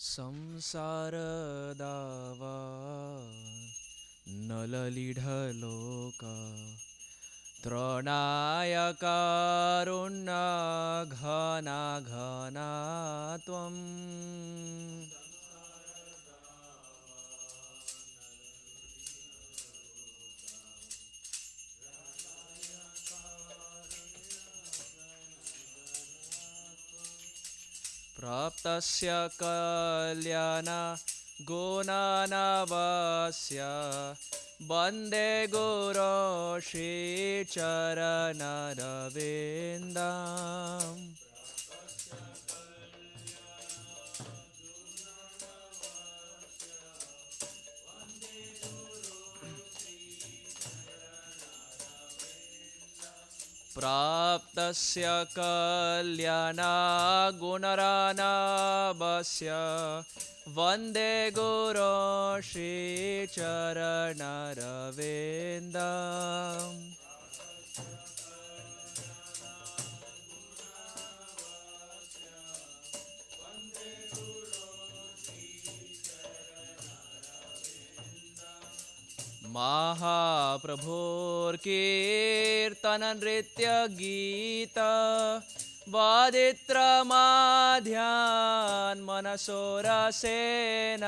संसार दावा नललीढलोक त्रणाय कारुण्य घना घना त्वम् प्राप्तस्य कल्याण गुणानवस्य वन्दे गुरो श्रीचरणरविन्दम् प्राप्तस्य कल्याण गुणरानवस्य वन्दे गुरो श्रीचरणरविन्दम् महाप्रभुर्कीर्तन नृत्य गीत वादित्रमाध्यान् मनसोरसेन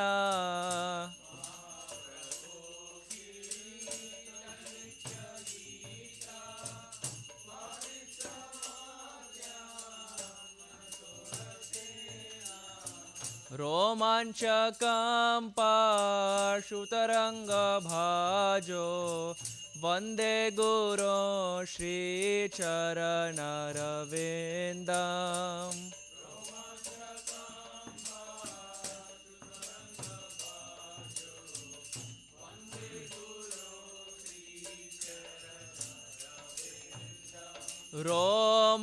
रोमाञ्चकं पाशुतरङ्गभाजो वन्दे गुरो श्रीचरणरविन्दम्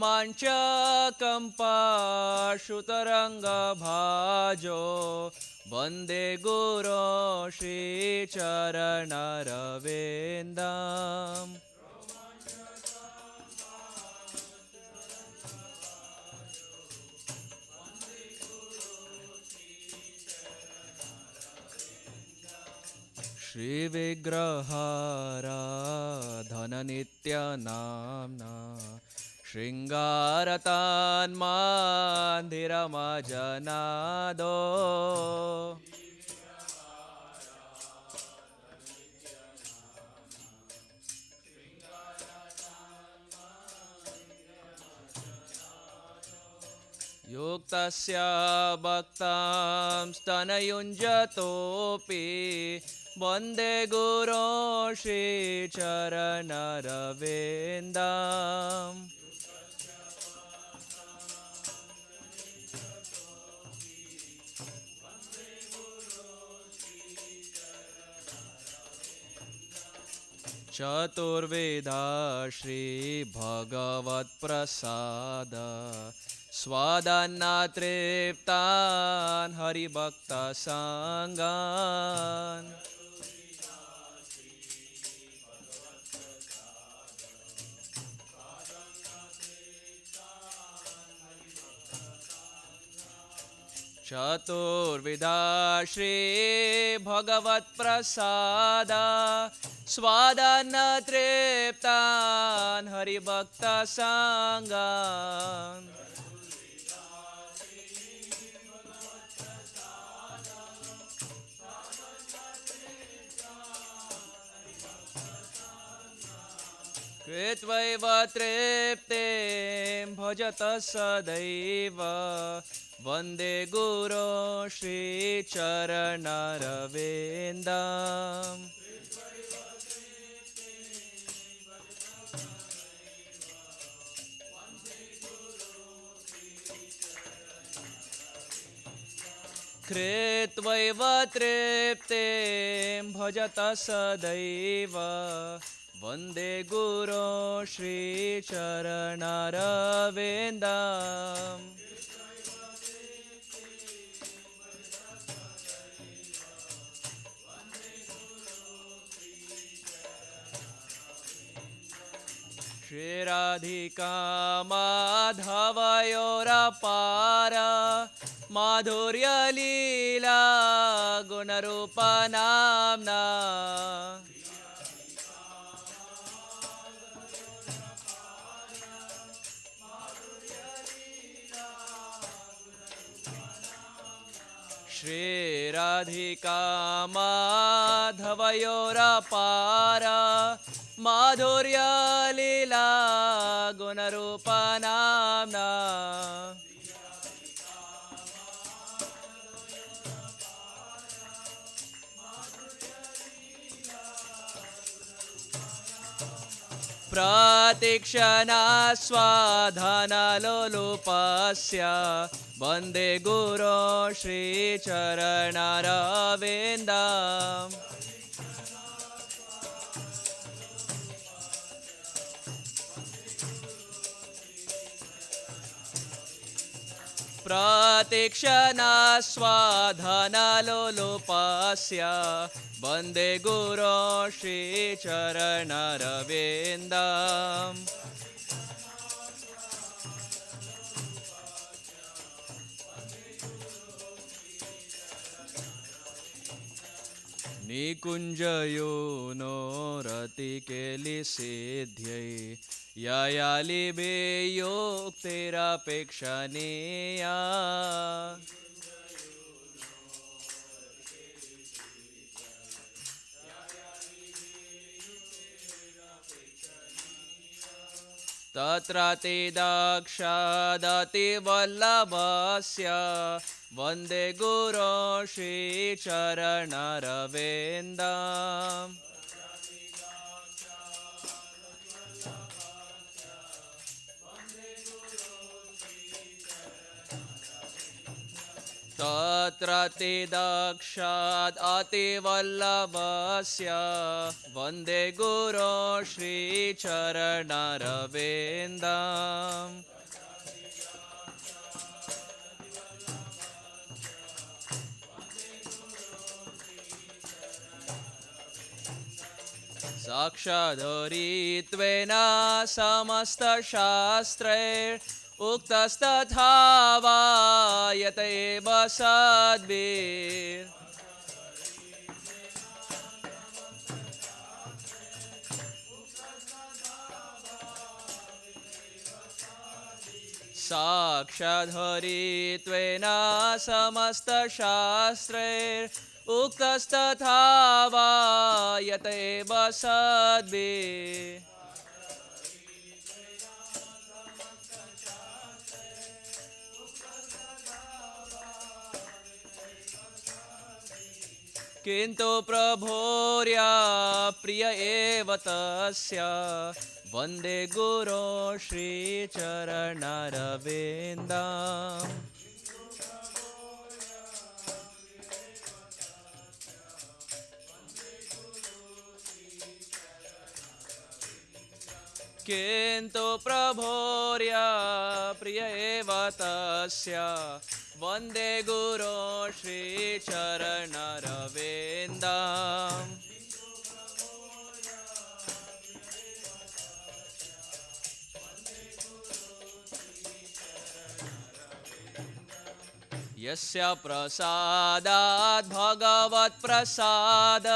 रोमाञ्चकं पाशुतरङ्गभाजो वन्दे गुरो श्रीचरणरविन्दम् श्रीविग्रहाराधननित्यनाम्ना शृङ्गारतान्मान्दिरमजनादो युक्तस्य भक्तां स्तनयुञ्जतोऽपि वन्दे गुरो श्रीचरणरविन्दम् चतुर्विधा श्रीभगवत्प्रसाद स्वादन्नतृप्तान् हरिभक्तसङ्गान् चतुर्विधा श्रीभगवत्प्रसाद स्वादन्नतृप्तान् हरिभक्तसङ्गान् कृत्वैव तृप्तिं भजत सदैव वन्दे गुरो श्रीचरणरविन्दम् कृत्वैव तृप्तिं भजत सदैव वन्दे गुरो श्रीचरणरविन्दम् श्रीराधिका माधवयोरपार माधुर्यलीला गुणरूपनाम्ना श्रीराधिका माधवयोरपार माधुर्यलीला गुणरूपनाम्ना प्रतीक्षणा स्वाधनलोलुपस्य वन्दे गुरो श्रीचरणरविन्दम् प्रतीक्षणा स्वाधनलोलुपस्य वन्दे गुरो श्रीचरणरविन्दम् निकुञ्जयो नो रतिकेलिसिद्ध्यै ययालिभे योक्तिरपेक्षणीया तत्र ते दक्षादतिवल्लभस्य वन्दे गुरो श्रीचरणरविन्दम् तत्र ते दक्षादतिवल्लभस्य वन्दे गुरो श्रीचरणरविन्दम् साक्षादरित्वेन समस्तशास्त्रैरुक्तस्तथा वा यत एव सद्भिः साक्षादरित्वेन समस्तशास्त्रैरुक्तस्तथा वा यत एव सद्भिः किन्तु प्रभोर्या प्रिय एव तस्य वन्दे गुरो श्रीचरणरविन्दम् किन्तु प्रभोर्या प्रिय एव तस्य वन्दे गुरो श्रीचरणरविन्दम् यस्य प्रसादात् भगवत्प्रसाद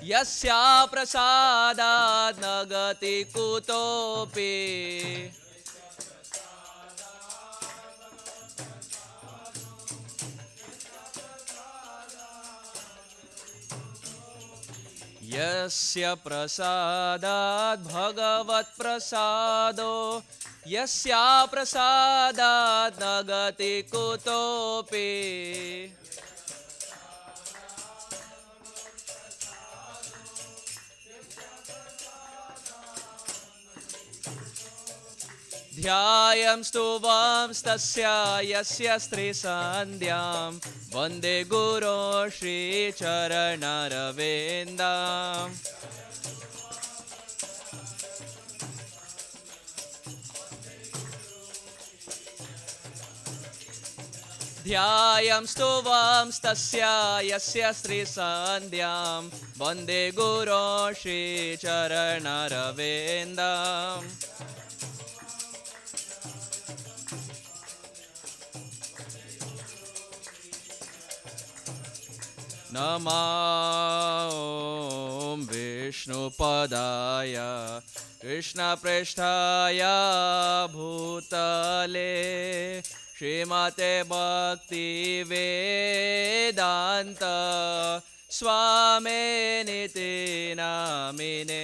यस्य प्रसादात् न गति कुतोऽपि यस्य प्रसादात् भगवत्प्रसादो यस्य प्रसादात् न गति कुतोऽपि ध्यायंस्तु वंस्तस्य यस्य स्त्रीसन्ध्यां वन्दे गुरो श्रीचरणरविन्दम् ध्यायंस्तु वंस्तस्य यस्य स्त्रीसन्ध्यां वन्दे गुरो श्रीचरणरविन्दम् नमो विष्णुपदाय कृष्णप्रेष्ठाय भूतले श्रीमते भक्तिवेदान्त स्वामिनिति नामिने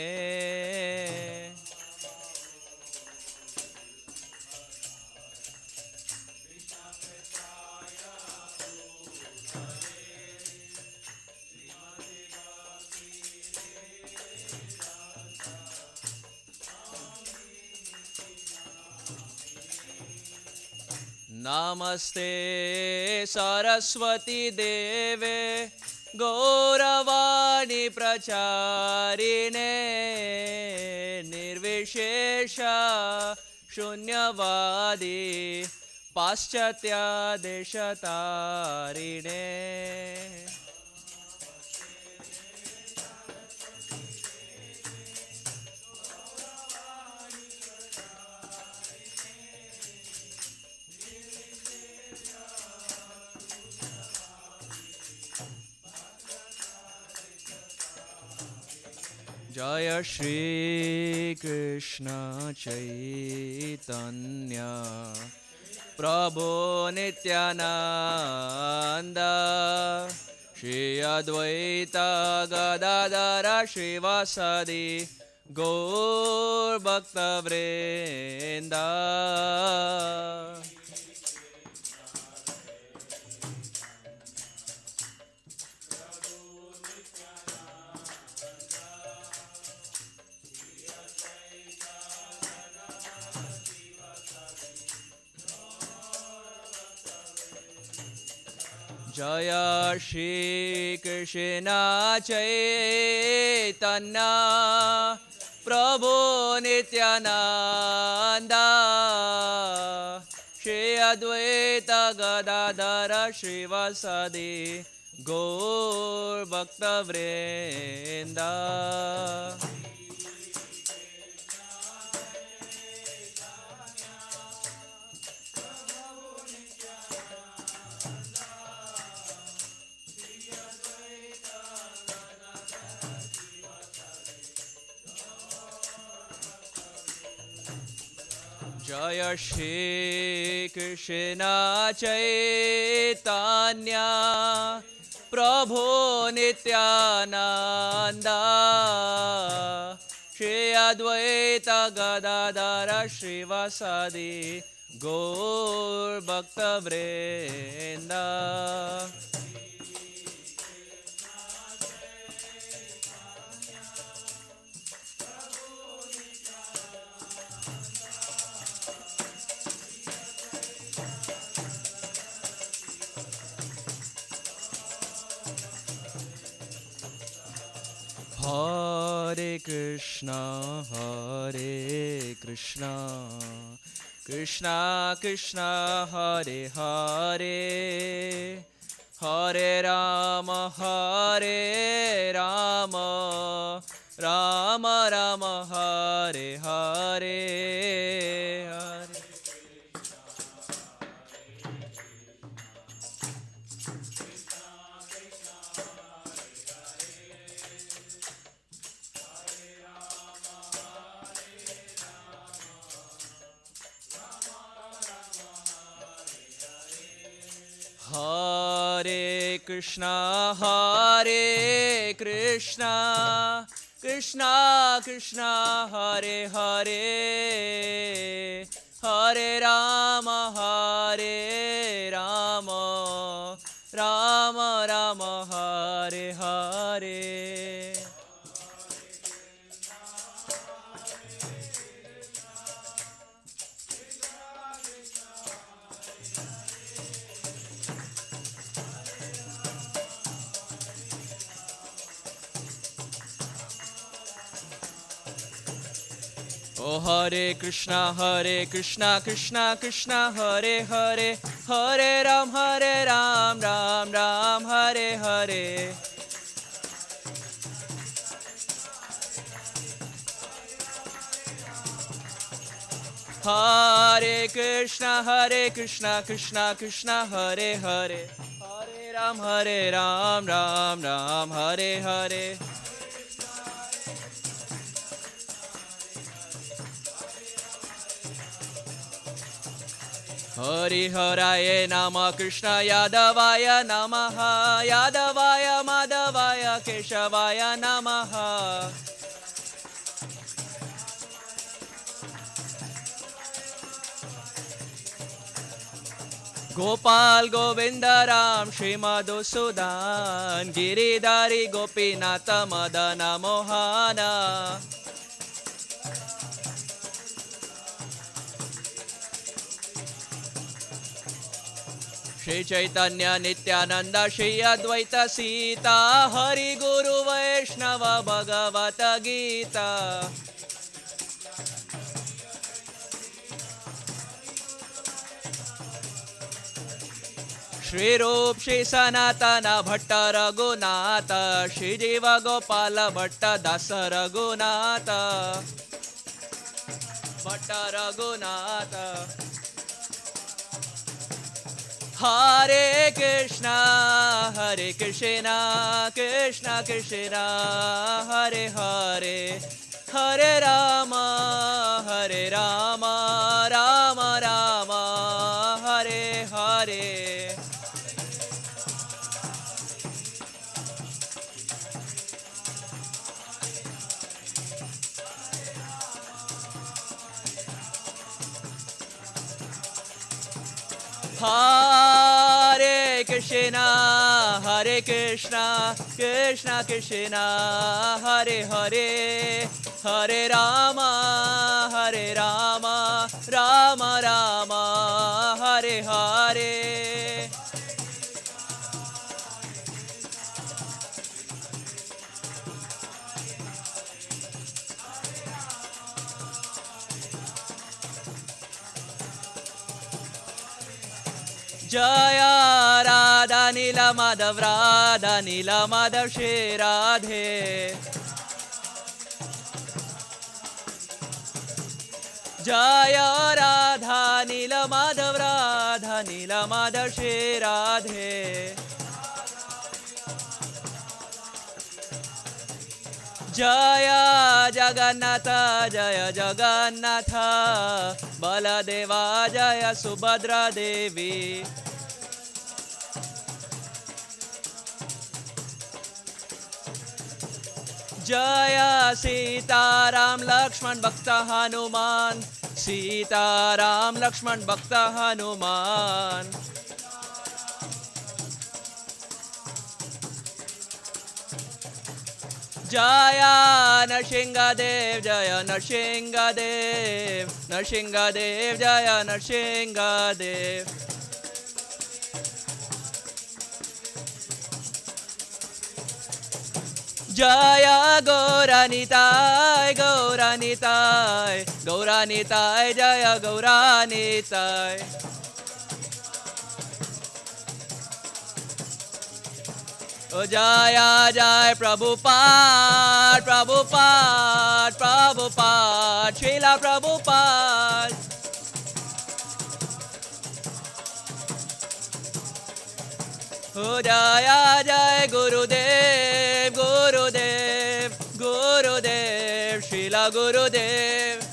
नमस्ते सरस्वती देवे गौरवाणी प्रचारिणे निर्विशेष शून्यवादी पाश्चात्य देशतारिणे जय श्री कृष्ण चैतन्य प्रभु नित्यानंद श्री अद्वैत गदाधर श्रीवासदि गौर भक्तवृंद जय श्री कृष्ण चैतन्य प्रभु नित्यानंद श्री अद्वैत गदाधर श्रीवासदि गौर भक्तवृंद जय श्री कृष्ण चैतन्य प्रभु नित्यानंद श्री अद्वैत गदाधर श्रीवासदि गौर भक्तवृंद Hare Krishna, Krishna Krishna, Hare Hare, Hare Rama, Rama Rama, Hare Hare, Hare Hare Krishna, Krishna Krishna, Hare Hare, Hare Rama, Rama Rama, Hare Hare. Oh Hare Krishna, Krishna Krishna, Hare Hare, Hare Ram, Ram Ram, Hare Hare. Hare Krishna, Krishna Krishna, Hare Hare, Hare Hare Ram, Ram Ram, Hare Hare. Hari Haraye Nama Krishna Yadavaya Namaha Yadavaya Madhavaya Keshavaya Namaha. Gopal Govinda Ram Shri Madhusudan Giridhari Gopinatha Madana Mohana. Shri Chaitanya Nityananda Shri Advaita Sita Hari Guru Vaishnava Bhagavata Gita. Shri Rup Shri Sanatana Bhatta Raghunatha Shri Jiva Gopala Bhatta Dasa Raghunatha Bhatta Raghunatha. Hare Krishna, Krishna Krishna, Hare Hare, Hare Rama, Rama Rama, Hare Hare. Hare Krishna, Krishna Krishna, Hare Hare, Hare Rama, Rama Rama, Hare Hare. Jaya Radha Nila Madhav Radha Nila Madhav Shri Radhe. Jaya Radha Nila Madhav Radha Nila Madhav Shri Radhe. Jaya Jagannatha Jaya Jagannatha Baladeva Jaya Subhadra Devi. Jaya Sita Ram Lakshman Bhakta Hanuman Sita Ram Lakshman Bhakta Hanuman. Jaya Narsinghadev Jaya Narsinghadev Narsinghadev Jaya Narsinghadev. Jaya Gauranitai Gauranitai Gauranitai Jaya Gauranitai. O Jaya Jai Prabhupada Prabhupada Prabhupada Srila Prabhupada. O Jaya Jai Gurudev Gurudev Gurudev Srila Gurudev.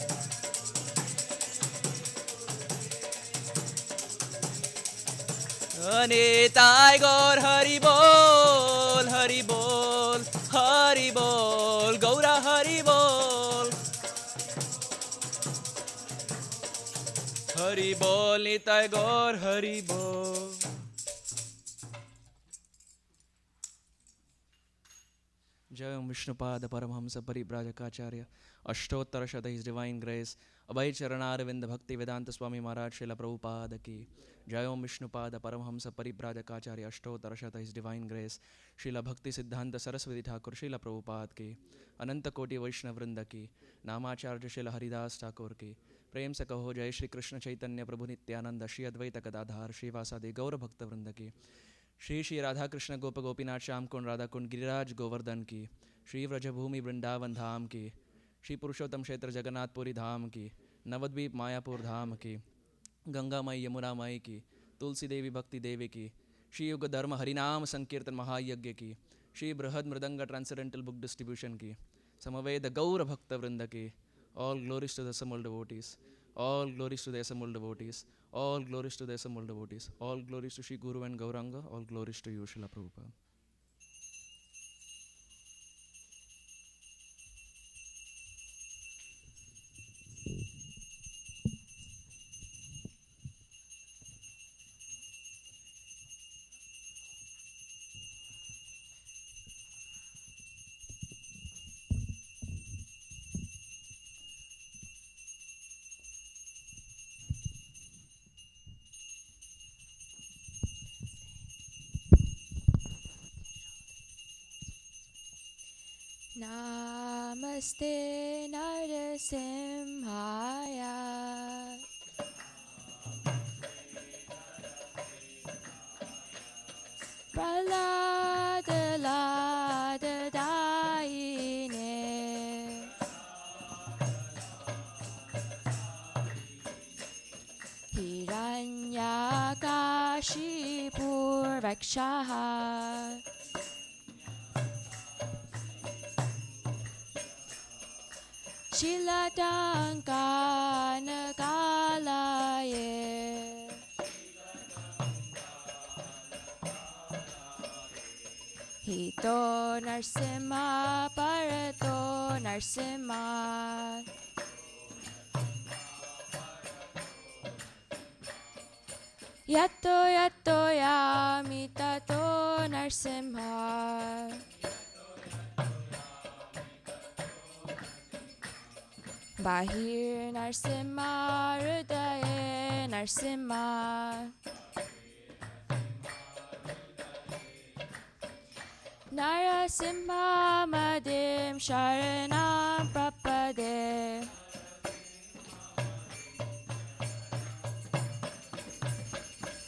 Nitai Gaur Hari Bol Hari Bol Hari Bol Gaura Hari Bol Hari Bol Nitai Gaur Hari Bol. Jai Vishnupada Paramhamsa Paribrajakacarya Ashtottara Shata His Divine Grace Abhay Charanarvind Bhakti Vedanta Swami Maharaj Srila Prabhupada Ki. Jai Om Vishnupada Paramhamsa Paribrajakacarya Ashtottara Shata His Divine Grace Srila Bhakti Siddhanta Saraswati Thakur Srila Prabhupada Ki. Ananta Koti Vaishnav Vrinda Ki. Namacharya Srila Haridas Thakur Ki. प्रेम से कहो जय श्री कृष्ण चैतन्य प्रभु नित्यानंद श्री अद्वैत गदाधार श्रीवासादि गौर भक्त वृंद की. श्री श्री राधा कृष्ण गोप गोपीनाथ श्याम कुंड राधा कुंड गिरिराज गोवर्धन की. श्री व्रजभूमि वृंदावन धाम की. श्री पुरुषोत्तम क्षेत्र जगन्नाथपुरी धाम की. नवद्वीप मायापुर धाम की. गंगा माई यमुना माई की. तुलसी देवी भक्ति देवी की. श्री युग धर्म हरिनाम संकीर्तन महायज्ञ की, श्री बृहद मृदंग ट्रांसेंडेंटल बुक डिस्ट्रीब्यूशन की, समवेद गौर भक्त वृंद की. All glories to the assembled devotees. All glories to the assembled devotees. All glories to the assembled devotees. All glories to Shri Guru and Gauranga. All glories to you, Srila Prabhupada. Namaste Narasimhaya Pralada Lada Daine Hiranyakashipur Vakshaha Shilatankanakalaye Hito Narsimha Parato Narsimha Yato Yato Yami Tato Narsimha Bahir Narsimha Hridaye Narsimha Narasimha Madim Sharanam Prapade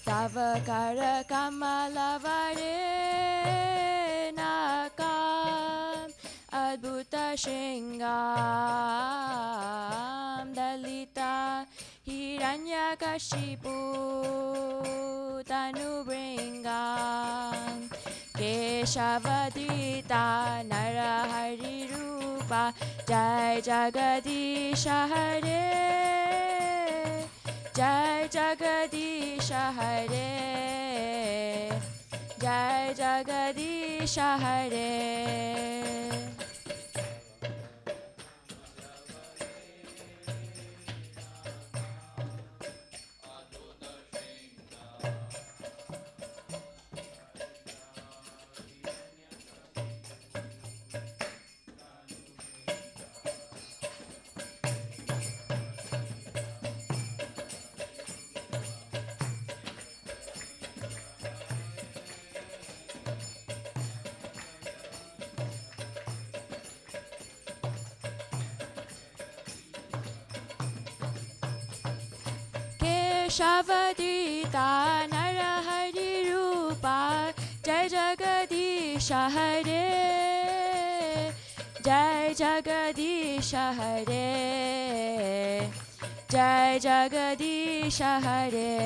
Tavakara Kamalavare Nakam Adbhuta Shringam Dalita Hiranyakashipu Tanubringam Keshavadita Narahari Rupa Jai Jagadisha Hare Jai Jagadisha Hare Jai Jagadisha Hare Keshavadita Narahari Rupa Jai Jagadisha Hare Jai Jagadisha Hare Jai Jagadisha Hare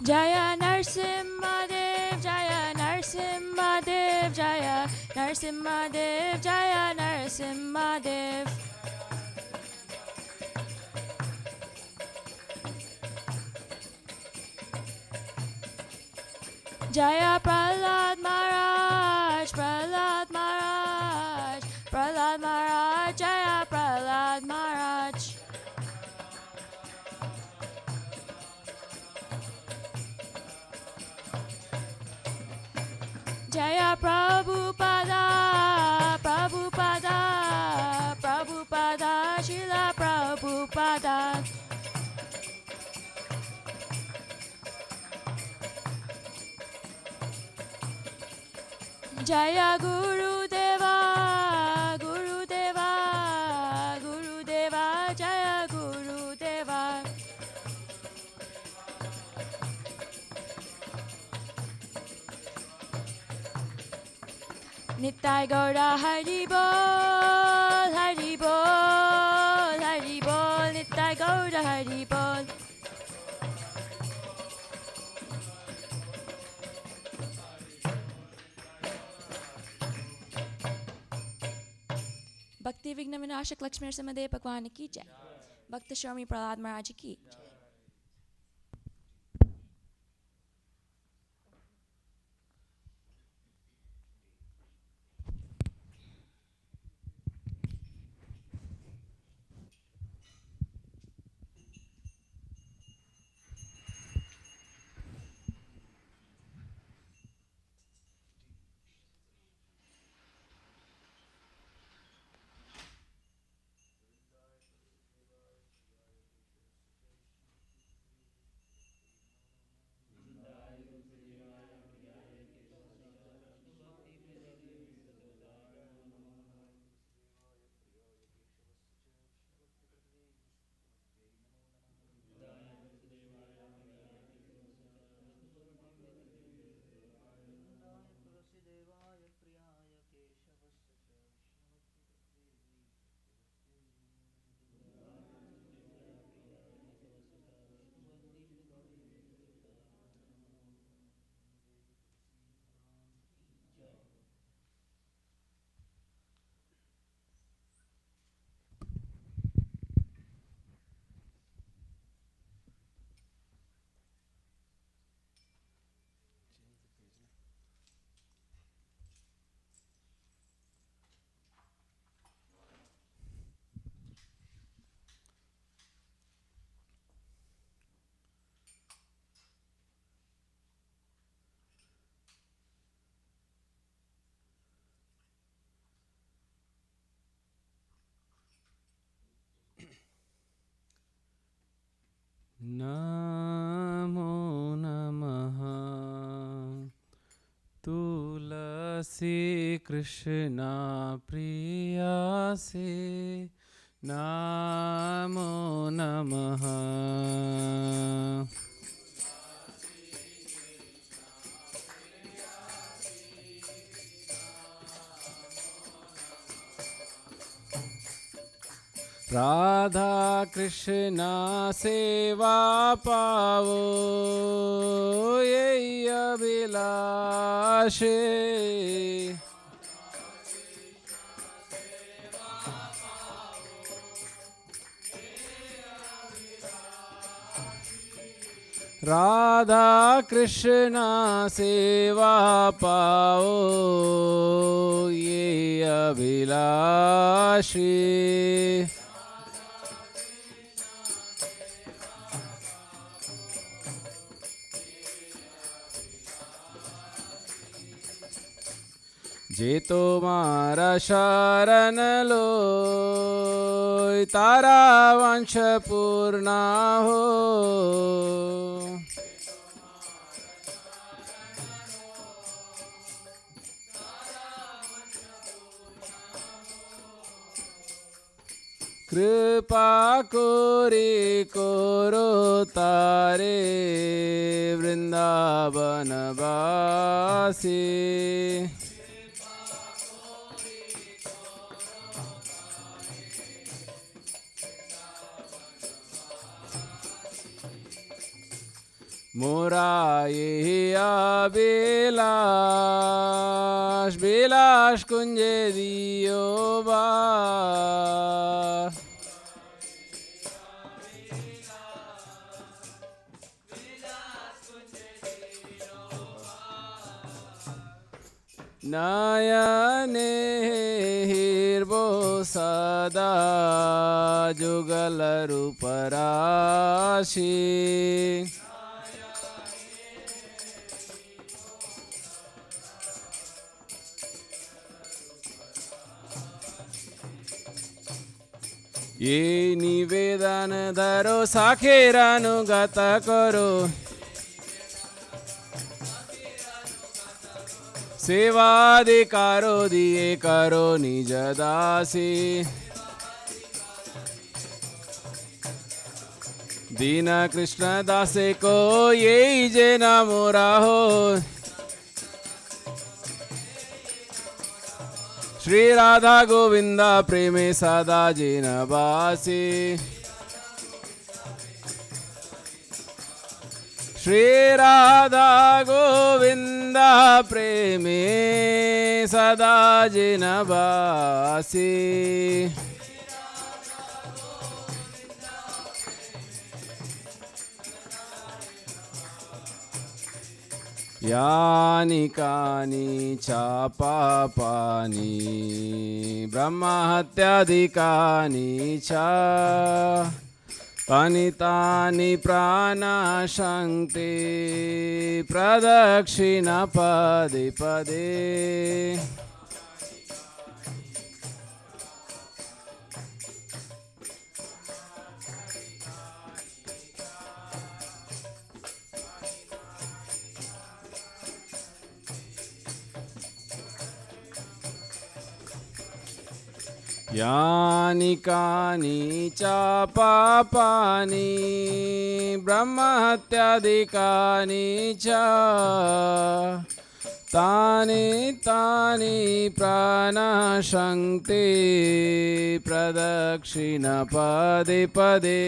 Jaya Narsimhadev, Jaya Narsimhadev, Jaya Narsimhadev, Jaya Narsimhadev. Jaya Prahlad Maharaj, Prahlad Maharaj, Prahlad Maharaj, Jaya Prahlad Maharaj. Jaya Prabhupada, Prabhupada, Prabhupada, Srila Prabhupada. Jaya Guru Deva, Guru Deva, Guru Deva, Jaya Guru Deva. Nittai Gaura Hari Bol, Hari Bol, Hari Bol, Nittai Gaura Hari Bol. भक्ति विघ्न विनाशक लक्ष्मी नरसिंहदेव भगवान की जय। भक्त स्वामी प्रहलाद महाराज की जय। नमो नमः तुलसी कृष्णा प्रिया से नमो नमः राधा कृष्णा सेवा पावो ये अभिलाषे राधा कृष्णा सेवा पाओ ये अभिलाषी जे तो मारा शरण लो तारा वंश पूर्णा हो कृपा कोरे कोरो तारे वृंदावन वासी मोरा ये अभिलाष विलास कुंजे दियो बा नयने हिर्बो सदा जुगल रूप राशि ये निवेदन धरो साखेरानुगत करो सेवाधिकारो दिए करो निज दासी दीन कृष्ण दासे को ये जे नमो राहो श्री राधा गोविंद प्रेमे सदा जिन बासी श्री राधा गोविंद प्रेमे सदा जिन बासी यानि कानि च पापानि ब्रह्महत्यादिकानि च तानि तानि प्राणाशङ्क्ति प्रदक्षिण पदे पदे यानि कानि च पापानि ब्रह्महत्यादिकानि च तानि तानि प्राणाशङ्क्ति प्रदक्षिण पदे पदे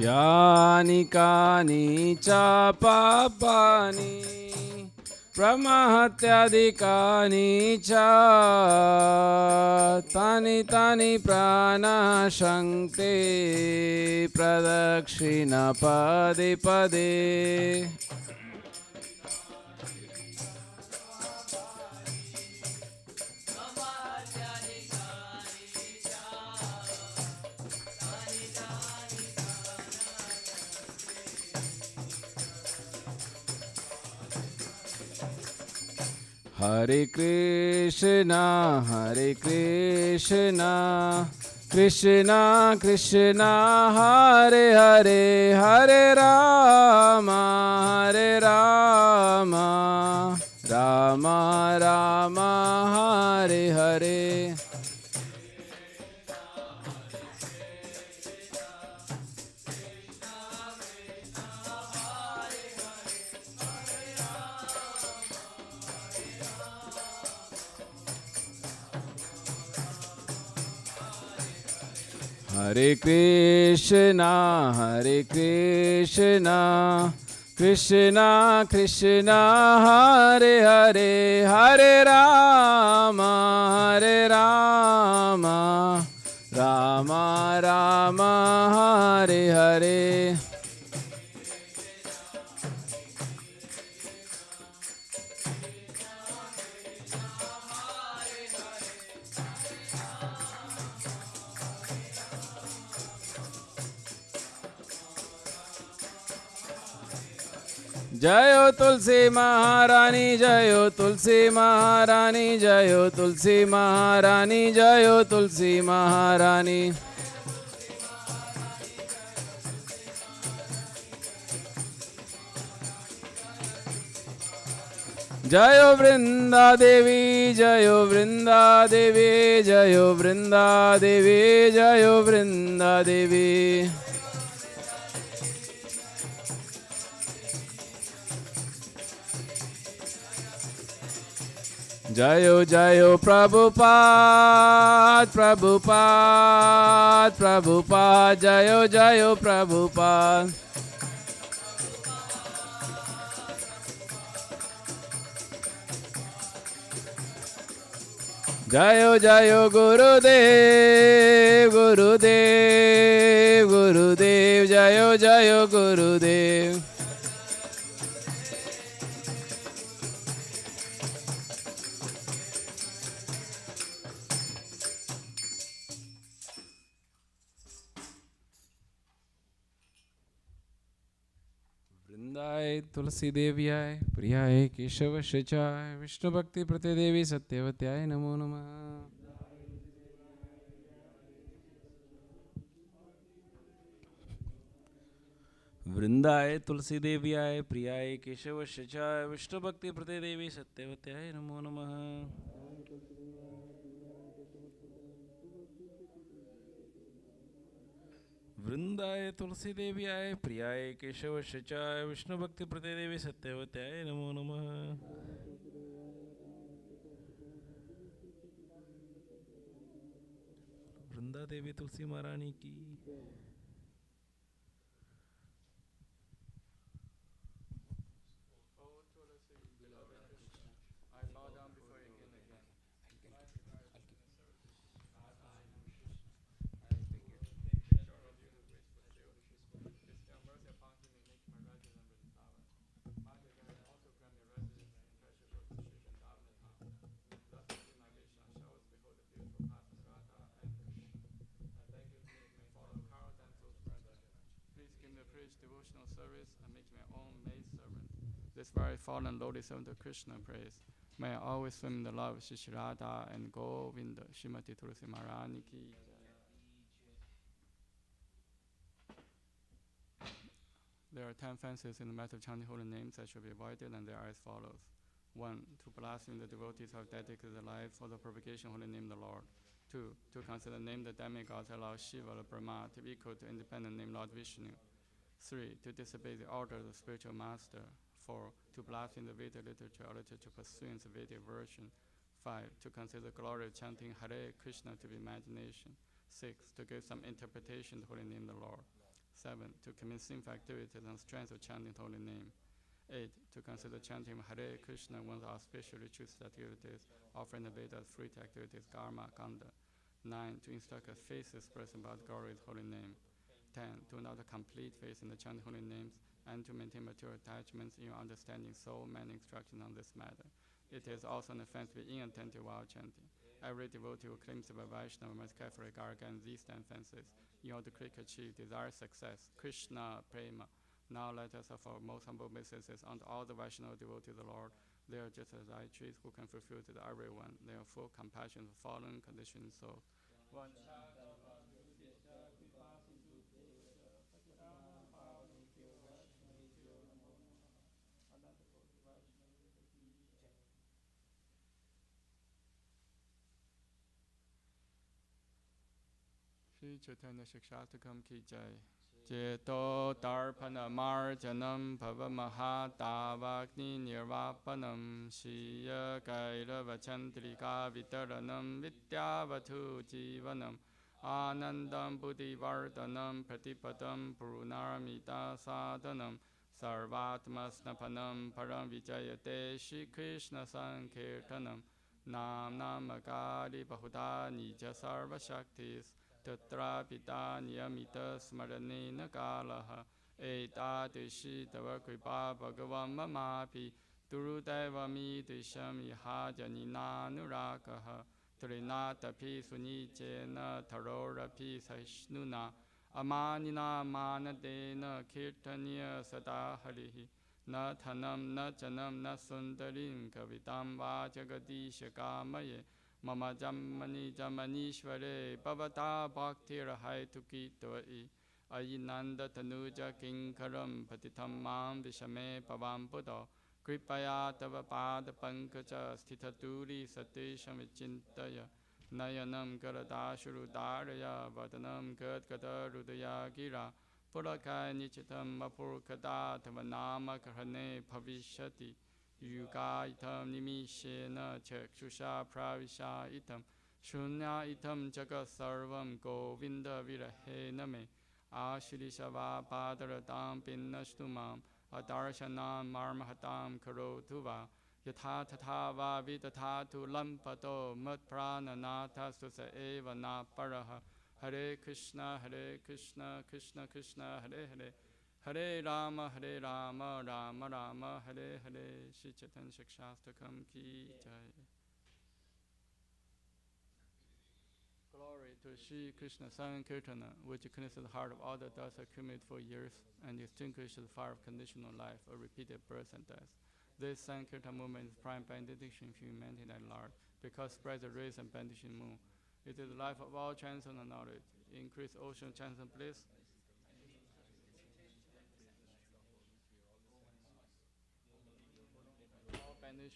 यानि कानि च पापानि ब्रह्महत्यादिकानि च तानि तानि प्राणाशङ्क्ति प्रदक्षिण पदे पदे हरे कृष्णा कृष्णा कृष्णा हरे हरे हरे राम राम राम हरे हरे हरे कृष्णा कृष्णा कृष्णा हरे हरे हरे राम राम राम हरे हरे जयो तुलसी महारानी जयो तुलसी महारानी जयो तुलसी महारानी जयो तुलसी महारानी जयो वृंदा देवी जयो वृंदा देवी जयो वृंदा देवी जयो वृंदा देवी जयो जयो प्रभुपाद प्रभुपाद प्रभुपाद जयो जयो प्रभुपाद जयो जयो गुरुदेव गुरुदेव गुरुदेव जयो जयो गुरुदेव तुलसी देव्याय प्रियाय केशव शिचाय विष्णु भक्ति प्रति देवी सत्यवत्याय नमो नमः। वृंदाय तुलसी देव्याय प्रियाय केशव शिचाय विष्णु भक्ति प्रदे देवी सत्यवत्याय नमो नमः। वृंदाय तुलसी देव्याय प्रियाय केशव शिचाय विष्णु भक्ति प्रदे देवी सत्यवत्याय नमो नमः। वृंदा देवी तुलसी महारानी की। Devotional service and make my own maid servant. This very fallen lowly servant of Krishna prays. May I always swim in the love of Shri Radha and Govinda Shrimati Tulsi Maharani ki. There are 10 fences in the matter of chanting holy names that should be avoided, and they are as follows. 1. To blaspheme the devotees who have dedicated their lives for the propagation of holy name of the Lord. 2. To consider name the demigods allow Shiva or Brahma to be equal to independent name Lord Vishnu. 3. To disobey the order of the spiritual master. 4. To blaspheme the Vedic literature or to pursue the Vedic version. 5. To consider the glory of chanting Hare Krishna to be imagination. 6. To give some interpretation to the holy name of the Lord. 7. To commit sinful activities and strength of chanting the holy name. 8. To consider chanting Hare Krishna one of the auspicially chosen activities, offering the Vedas fruit activities, karma, kanda. 9. To instruct a faithless person about the glory of the holy name. 10. To not a complete faith in the chanting holy names and to maintain material attachments in your understanding so many instructions on this matter. It is also an offense to be inattentive while chanting. Every devotee who claims to be a Vaishnava must carefully guard against these 10 offenses in order to achieve desired success. Krishna Prema. Now let us offer most humble obeisances unto all the Vaishnava devotees of the Lord. They are just as I trees who can fulfill to everyone. They are full compassion for fallen conditioned souls. Shri Chaitanya Shikshatakam ki jai. Jeto Darpana Marjanam Pavamahadavagni Nirvapanam Shriya Kairava Chandrika Vitaranam Vidyavatu Jivanam Anandam Buddhivardhanam Pratipadam Purunaramita Sadhanam Sarvatmasnapanam Param Vijayate Shri Krishna Sankirtanam Nam Namakari Bahuda Nija Sarva Shaktis Tatra pita niyamita smaranena kalaha etadishi tava kripa bhagavam mamapi durudevami disham iha janina nurakaha trinatapi sunicena tarorapi sahishnuna amanina manadena kirtaniya sada harihi na thanam na chanam na sundarim kavitam vajagadisha kamaye Mama Jamani Jamanishware Bhavata Bhaktir Haituki Tvai Ayinanda Tanuja Kinkaram Patitam Mam Vishame Pavam Buddha Kripaya Tava Pada Pankaja Sthitaturi Satisham Vichintaya Nayanam Garadashuru Daraya Vadanam Gadgada Rudaya Gira Purakai Nichitam Mapurkada Tavanama Karane Bhavishati Yuga itam nimishena chakshusha pravisha itam shunya itam jagat sarvam govinda virahe name ashirishava padaratam pinnashtumam adarshanam marmahatam karotuva yatha tatha va vidatatu lampato matprananatha susa eva na paraha Hare Krishna Krishna Krishna Hare Hare Hare Rama, Rama Rama, Hare Hare, Shri Chaitanya Shikshastakam ki jai. Glory to Shri Krishna Sankirtana, which cleanses the heart of all the dust accumulated for years and extinguishes the fire of conditional life or repeated birth and death. This Sankirtan movement is prime benediction for humanity at large, because it spreads the rays and benediction moon. It is the life of all transcendental knowledge. Increase ocean transcendental bliss.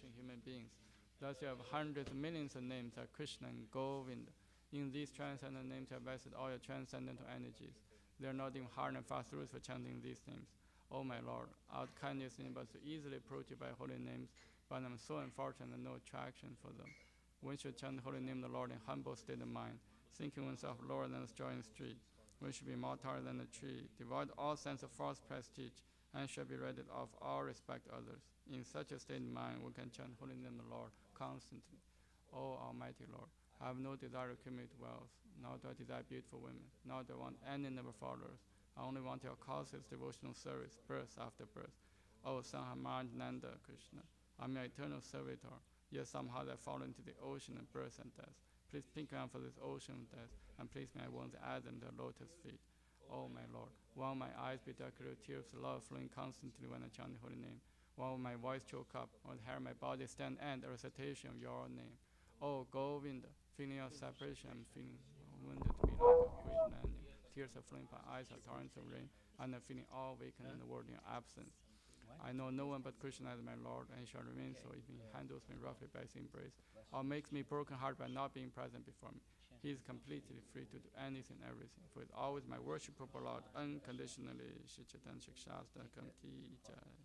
sentient human beings. Thus you have hundreds of millions of names like Krishna and Govinda. In these transcendent names you have vested all your transcendental energies. There are not even hard and fast rules for chanting these names. O my Lord, out kindness enables us to easily approach you by holy names, but I'm so unfortunate and no attraction for them. One should chant the holy name of the Lord in humble state of mind, thinking oneself lower than the straw in the street. One should be more taller than the tree, devoid all sense of false prestige, and should be ready of all respect to others. In such a state of mind, one can chant holy name of the Lord constantly. O Almighty Lord, I have no desire to accumulate wealth, nor do I desire beautiful women, nor do I want any number of followers. I only want your causeless devotional service, birth after birth. O Son of Nanda Krishna, I'm your eternal servitor, yet somehow I fall into the ocean of birth and death. Please pick me up for this ocean of death, and place me at once as in the lotus feet. O my Lord, while my eyes be decorated with tears of love flowing constantly when I chant the holy name, while my voice choke up, or the hair of my body stand and the recitation of your name. O Govinda, feeling your separation, I'm feeling wounded to be like a great landing. Tears are flowing, my eyes are torrents of rain, and I'm feeling all awakened in the world in your absence. I know no one but Krishna as my Lord, and he shall remain so if he handles me roughly by his embrace, or makes me broken heart by not being present before me. He is completely free to do anything and everything, for he is always my worshipable Lord, unconditionally. Shri Chaitanya Shastra Kam Ki Jai.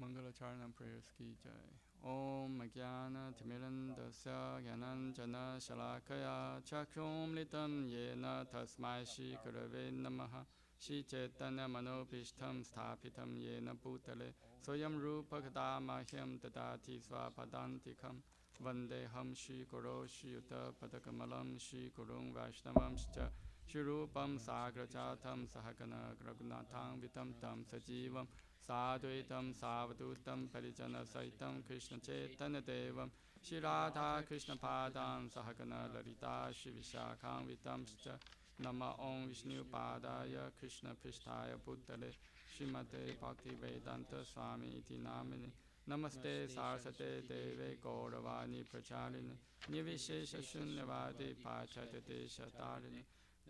Mangala Charanam prayers Ki Jai. Om Jnana Timirandasya Gyananjana Shalakaya Chakshum Litam Yena Tasmai Shri Gurave Namaha Shri Chaitanya Manopishtam Sthapitam Yena Bhutale Soyam Rupa Kadamahyam Tadati Swapadantikam Vandeham Shri Guru Shri Yuta Padakamalam Shri Gurung Vaishnavam Shcha Shri Rupam Sagrajatam Sahagana Raghunatham Vitam Tam Sajivam Sadhuitam Savadutam Parijana Saitam Krishna Chaitanya Devam Shri Radha Krishna Padam Sahagana Lalita Shri Vishakam Vitam Shcha Nama Om Vishnu Padaya Krishna Prishtaya Bhutale Srimate Bhakti Vedanta Swami Iti Namini Namaste Sarasate Deve Gauravani Pracharini Nivishesha Shunyavadi Pachate Desha Tarini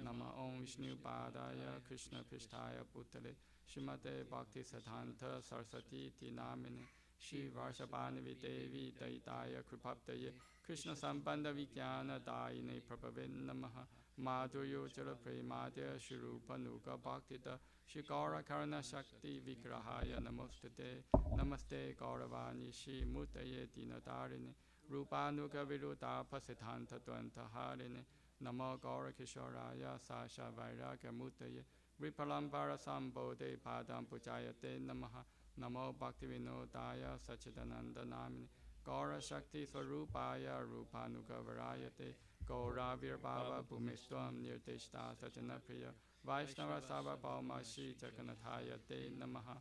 Nama Om Vishnu Padaya Krishna Prishtaya Bhutale Srimate Bhakti Siddhanta Saraswati Iti Namini Shri Varshabhanavi Devi Daitaya Kripaptaye Krishna Sambandha Vijnana Dayine Prabhavin Namaha Madhuryo Jala Premadya Shri Rupa Nuga Bhaktita Shri Gaura Karana Shakti Vigrahaya Namostate Namaste Gauravani Shri Mutaye Dinadarini Rupa Nuga Viruddha Pasiddhanta Dvanta Harini Namo Gaura Kishoraya Sasha Vairagya Mutaye Ripalambara Sambodhe Padam Pujayate Namaha Namo Bhaktivinodaya Sachidananda Namini Gaura Shakti Swarupaya Rupanuga Varayate Gaura Virbhava Bhumistvam Nirdeshta Sajanapriya Vaishnava Sarvabhauma Shri Jagannatayate Namaha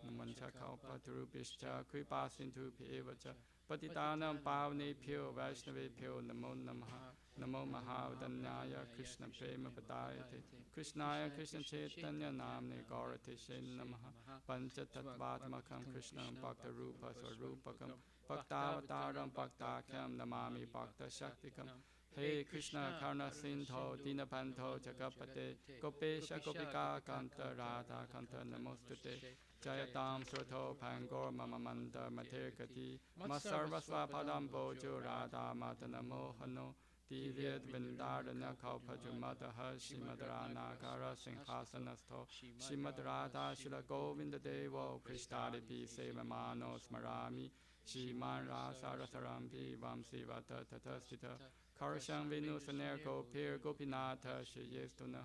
Namancha Kalpatarubhishcha Kripa Sindhu Pyevacha Patitanam Pavnebhyo Vaishnavebhyo Namo Namaha Namo Mahavadanyaya Krishna Prema Padayate Krishnaya Krishna Chaitanya Namne Gaurate Shen Namaha Panchatattvatmakam Krishnam Bhakta Rupa Swarupakam Bhaktavataram Bhaktakyam Namami Bhakta Shaktikam Hey Krishna Karna Sindho Dinapanto Jagapate Gopesha Gopika Kanta Radha Kanta Namostute Jayatam Sroto Pangor Mamamanda Materkati Masarvasva Padam Bojo Radha Matana Mohano Divyat Vindarana Kalpajumadaha Shimadranagara Singhasanasto Shimadradha Shila Govinda Devo Krishtalipi Sevamano Smarami Shiman Rasarasarampi Vamsi Vata Tatastita Karasham Vinusanerko Pir Gopinatha Shiyestuna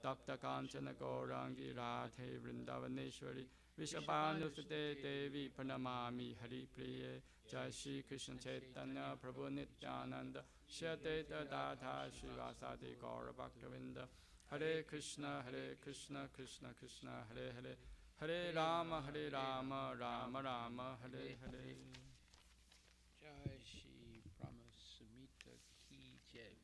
Tapta Kanchana Gaurangi Radhe Vrindavaneshwari Vishabhanusate Devi Pranamami Hari Priye Jai Shri Krishna Chaitanya Prabhu Nityananda Shri Advaita Dada Srivasadi Gaura Bhaktavinda Hare Krishna Krishna Krishna Hare Hare Hare Rama Rama Rama Hare Hare. Jai Shri Brahma Samhita Ki Jai.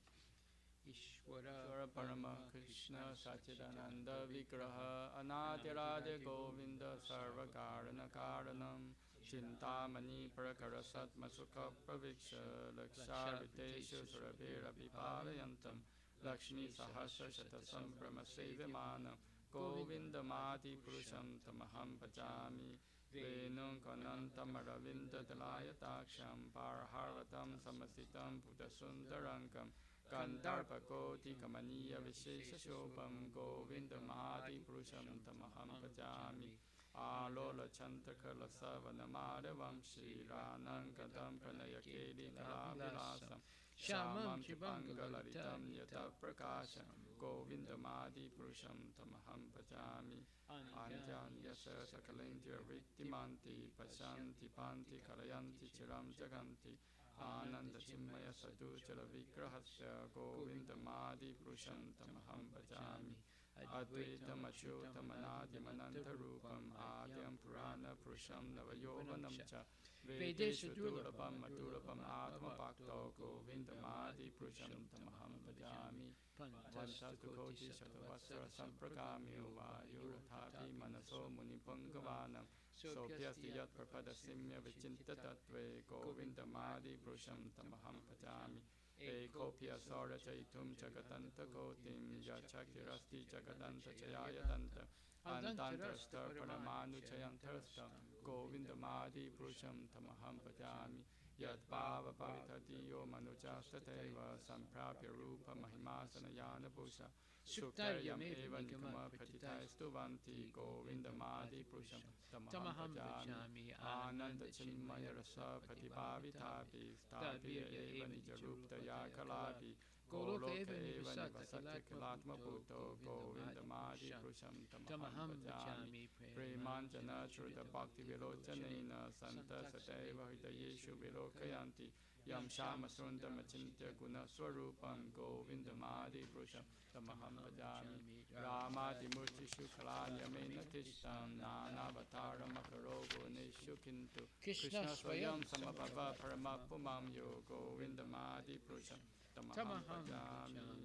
Ishwara Parama Krishna Sachidananda Vigraha Anadirade Govinda Sarvakarana Karanam Chintamani Prakara Satma Sukha Praviksha Lakshariteshu Surabhira Vipalayantam Lakshmi Sahasra Shatasam Brahma Sevimanam Govindamadi Purusham Tamaham Bhajami. Venum Kanantam Aravinda Dalayataksam Parharvatam Samasitam Buddhasundarangam Gandharva Koti Kamaniya Vishesha Shobham Govindamadi Purusham Tamaham Bhajami. Alola Chantakala Savanamadavam Shri Ranangadam Pranayakeli Kalavilasam Shamam Chibangalaritam Yata Prakasham Govindamadi Purusham Tamaham Bhajami. Anyanya Sakalendya Vittimanti Pashanti Panti Kalayanti Chiram Jaganti Ananda Chimmaya Sadhu Chala Vigrahasya Govindamadi Purusham Tamaham Bhajami. Advaitam Achyutam Anadim Anantarupam Adyam Purana Purusham Navayovanam Cha Vedeshu Durabam Madurabam Atma Bhakto Govindamadi Purusham Tamaham Bhajami. Vantastu Koti Shatavasara Samprakami Vayurathapi Manaso Munipungavanam Sopyasti Yat Prapada Simya Vichinta Tatve Govindamadi Purusham Tamaham Bhajami. Ekopya Sora Chaitum Jagatanta Kotim Yachakirasti Jagatanta Chayayatanta Antantrasta Paramanu Chayantrasta Govindamadi Purusham Tamaham Bhajami. Yat Bhava Pavitatiyo Manujasateva Samprapya Rupa Mahimasana Yana Pusha Suktaryam Eva Nikama Patitaistu Vanti Govindamadi Purusham Tamaham Bhajami. Ananda Chinmaya Rasa Patibhavitapi Stapi Eva Nijarupta Yakalapi Goloka Eva Nivasatya Kilatma Bhutto Govindamadi Purusham Tamaham Bhajami. Premanjana Shruta Bhakti Vilochanena Santa Sateva Hridayeshu Vilokayanti Yam Shama Sundar Machintya Guna Swarupam Govindamadi Purusham Tamaham Bhajami. Ramati Murti Shukalanya Menatishtam Nanavatara Makarogo Neshu Kintu Krishna Swayam Samabhava Paramapumam Yo Govindamadi Purusham Tamaham Bhajami.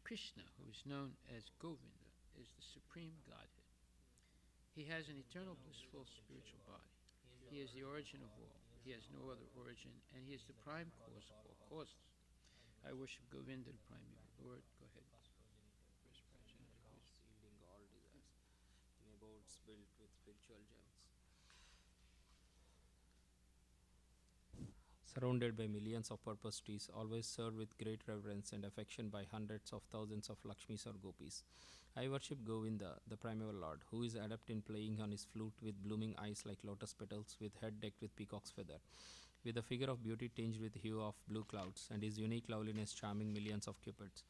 Krishna, who is known as Govinda, is the supreme Godhead. He has an eternal blissful spiritual body. He is the origin of all. He has no other origin, and he is the prime cause of all causes. I worship Govinda, the primeval Lord. Go ahead. Yielding all desires, in abodes built with spiritual gems. Surrounded by millions of purpose trees, always served with great reverence and affection by hundreds of thousands of Lakshmis or Gopis. I worship Govinda, the primeval Lord, who is adept in playing on his flute with blooming eyes like lotus petals, with head decked with peacock's feather, with a figure of beauty tinged with hue of blue clouds, and his unique loveliness charming millions of cupids.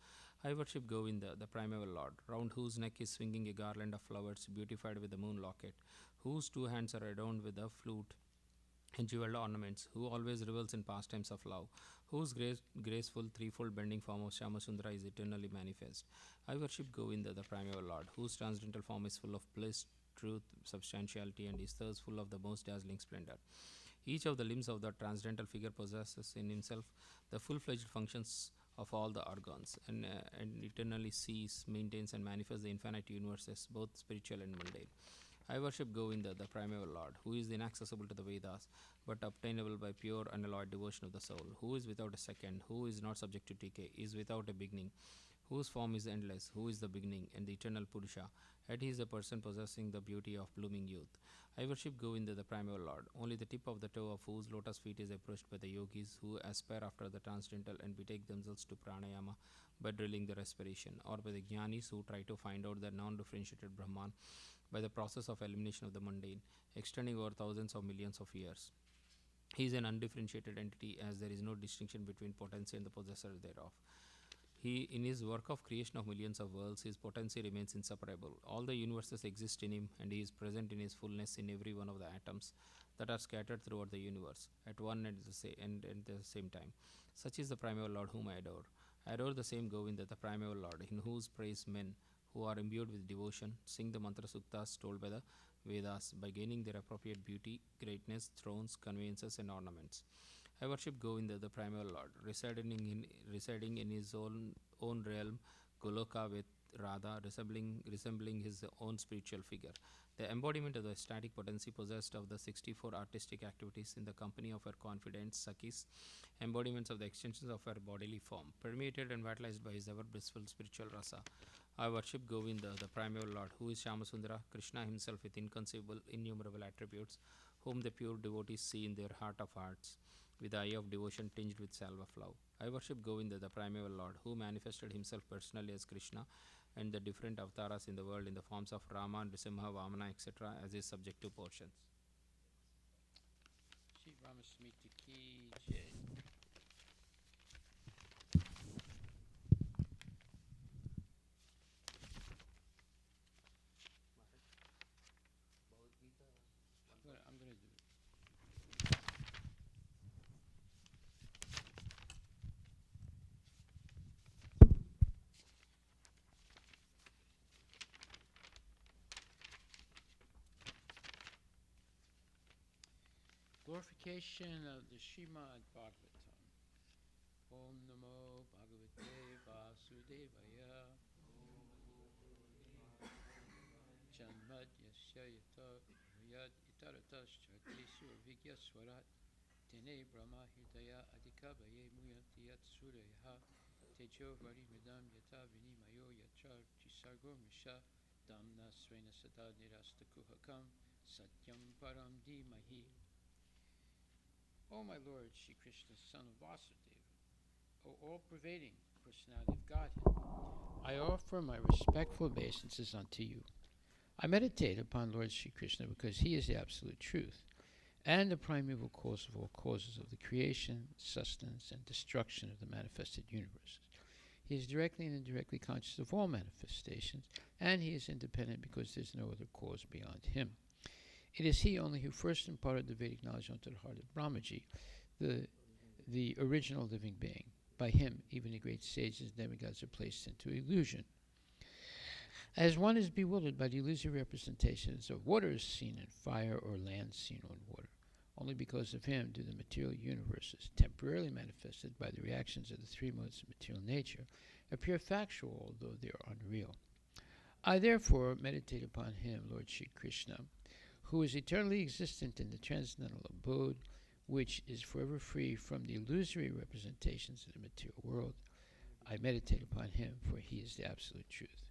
I worship Govinda, the primeval Lord, round whose neck is swinging a garland of flowers beautified with the moon locket, whose two hands are adorned with a flute and jeweled ornaments, who always revels in pastimes of love, whose graceful threefold bending form of Shyamasundara is eternally manifest. I worship Govinda, the primeval Lord, whose transcendental form is full of bliss, truth, substantiality, and is thus full of the most dazzling splendor. Each of the limbs of the transcendental figure possesses in himself the full-fledged functions of all the organs, and eternally sees, maintains, and manifests the infinite universes, both spiritual and mundane. I worship Govinda, the primeval Lord, who is inaccessible to the Vedas, but obtainable by pure unalloyed devotion of the soul, who is without a second, who is not subject to decay, is without a beginning, whose form is endless, who is the beginning and the eternal Purusha, yet he is a person possessing the beauty of blooming youth. I worship Govinda, the primeval Lord, only the tip of the toe of whose lotus feet is approached by the yogis who aspire after the transcendental and betake themselves to pranayama by drilling the respiration, or by the jnanis who try to find out the non-differentiated Brahman by the process of elimination of the mundane, extending over thousands of millions of years. He is an undifferentiated entity, as there is no distinction between potency and the possessor thereof. In his work of creation of millions of worlds, his potency remains inseparable. All the universes exist in him, and he is present in his fullness in every one of the atoms that are scattered throughout the universe, at one and at the same time. Such is the primeval Lord whom I adore. I adore the same Govinda, the primeval Lord, in whose praise men who are imbued with devotion sing the mantra suktas told by the Vedas by gaining their appropriate beauty, greatness, thrones, conveyances, and ornaments. I worship Govinda, the primeval Lord, residing in his own realm, Goloka, with Radha, resembling his own spiritual figure. The embodiment of the ecstatic potency possessed of the 64 artistic activities in the company of her confidants, Sakis, embodiments of the extensions of her bodily form, permeated and vitalized by his ever blissful spiritual rasa. I worship Govinda, the primeval Lord, who is Shyamasundara, Krishna himself with innumerable attributes, whom the pure devotees see in their heart of hearts, with the eye of devotion tinged with salve of love. I worship Govinda, the primeval Lord, who manifested himself personally as Krishna and the different avatars in the world in the forms of Rama, Nrisimha, Vamana, etc., as his subjective portions. Shri Ramasmita ki jai. I'm gonna do it. Glorification of the Srimad Bhagavatam. Om Namo Bhagavate Vasudevaya. Janmad Yasya Yata Yad Itaratas Chartesu Vigya Swarat Tene Brahma Hidaya Adhikavaye Muyanti Yat Suryaha Tejo Varimidam Yata Vinimayo Yachar Chisargo Misha Damna Svena Sada Nirasta Kuhakam Satyam Param Dimahi. O my Lord, Shri Krishna, son of Vasudeva, O all-pervading personality of Godhead, I offer my respectful obeisances unto you. I meditate upon Lord Shri Krishna because he is the absolute truth and the primeval cause of all causes of the creation, sustenance, and destruction of the manifested universes. He is directly and indirectly conscious of all manifestations, and he is independent because there is no other cause beyond him. It is he only who first imparted the Vedic knowledge onto the heart of Brahmaji, the original living being. By him, even the great sages and demigods are placed into illusion. As one is bewildered by the illusory representations of water is seen in fire or land seen on water, only because of him do the material universes, temporarily manifested by the reactions of the three modes of material nature, appear factual, although they are unreal. I therefore meditate upon him, Lord Shri Krishna, who is eternally existent in the transcendental abode, which is forever free from the illusory representations of the material world. I meditate upon him, for he is the absolute truth.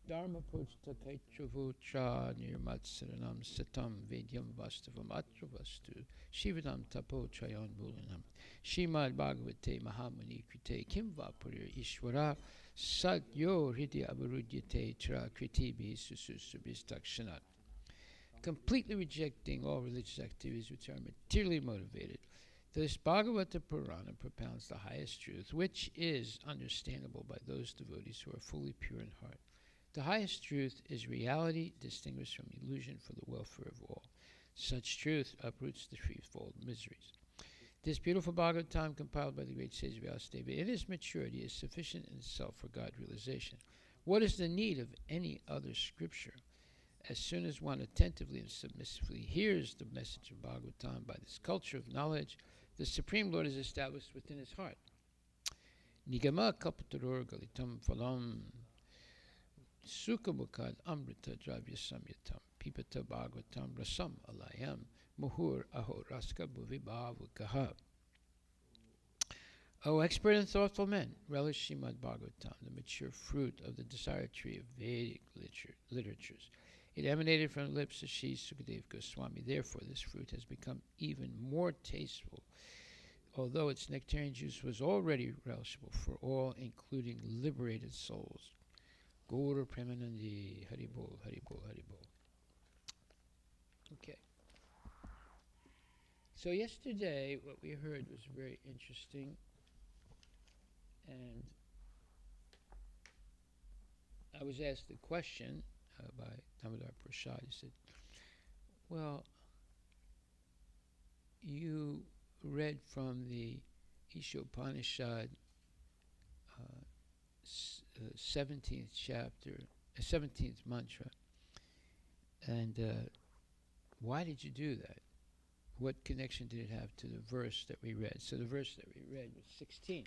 Dharma puchta kaitravocha nirmatsaranam satam vedyam vastavam atravastu shivadam tapo chayon bulanam Shrimad Bhagavate Mahamuni Krite Kim Vapurir Ishwara Sadyo Hridya Avarudyate Tra Kritibi Sususubhistakshanat. Completely rejecting all religious activities which are materially motivated, this Bhagavata Purana propounds the highest truth, which is understandable by those devotees who are fully pure in heart. The highest truth is reality distinguished from illusion for the welfare of all. Such truth uproots the threefold miseries. This beautiful Bhagavatam, compiled by the great sage Vyasadeva, in its maturity is sufficient in itself for God realization. What is the need of any other scripture? As soon as one attentively and submissively hears the message of Bhagavatam by this culture of knowledge, the Supreme Lord is established within his heart. Nigama kapataror galitam phalam sukhamukad amrita dravya samyatam pipata Bhagavatam rasam alayam muhur aho raska bhuvibhavukaha. O expert and thoughtful men, relish Srimad Bhagavatam, the mature fruit of the desired tree of Vedic literatures. It emanated from the lips of Sri Sukadeva Goswami. Therefore, this fruit has become even more tasteful, although its nectarian juice was already relishable for all, including liberated souls. Gaura Premanandi, Haribol, Haribol, Haribol. Okay. So yesterday, what we heard was very interesting, and I was asked a question by Damodar Prasad. He said, well, you read from the Ishopanishad 17th chapter, 17th mantra, and why did you do that? What connection did it have to the verse that we read? So the verse that we read was 16.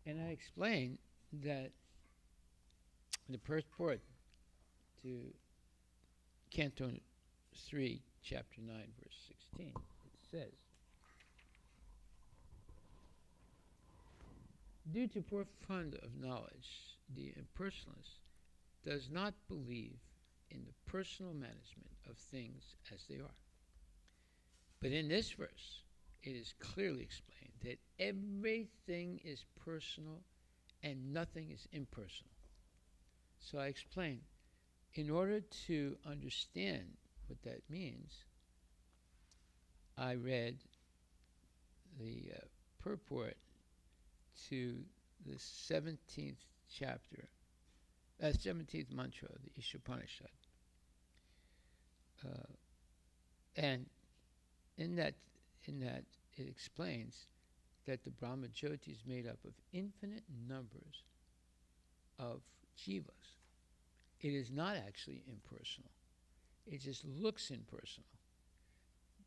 And I explained that the purport to Canto 3, Chapter 9, verse 16, it says, due to poor fund of knowledge, the impersonalist does not believe in the personal management of things as they are. But in this verse, it is clearly explained that everything is personal and nothing is impersonal. So I explained, in order to understand what that means, I read the purport to the 17th chapter, 17th mantra of the Ishopanishad. And in that it explains that the Brahma Jyoti is made up of infinite numbers of jivas. It is not actually impersonal. It just looks impersonal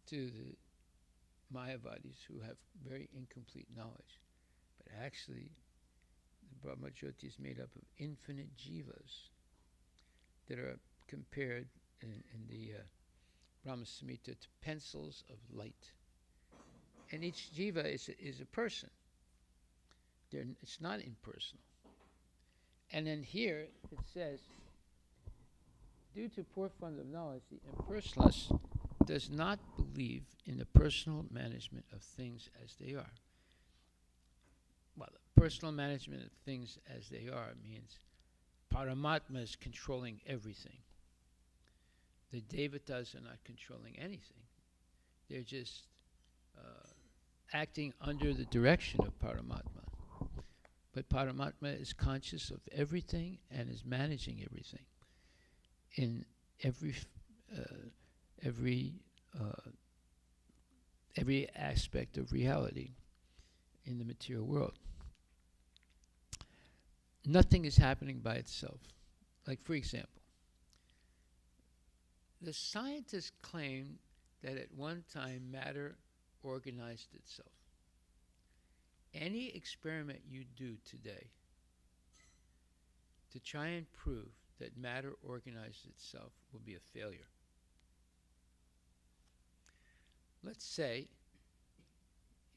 to the Mayavadis who have very incomplete knowledge. But actually, the Brahma Jyoti is made up of infinite jivas that are compared in the Brahma Samhita to pencils of light. And each jiva is a person. It's not impersonal. And then here it says, due to poor fund of knowledge, the impersonalist does not believe in the personal management of things as they are. Well, the personal management of things as they are means Paramatma is controlling everything. The Devatas are not controlling anything. They're just acting under the direction of Paramatma. But Paramatma is conscious of everything and is managing everything in every aspect of reality in the material world. Nothing is happening by itself. Like, for example, the scientists claim that at one time matter organized itself. Any experiment you do today to try and prove that matter organized itself will be a failure. Let's say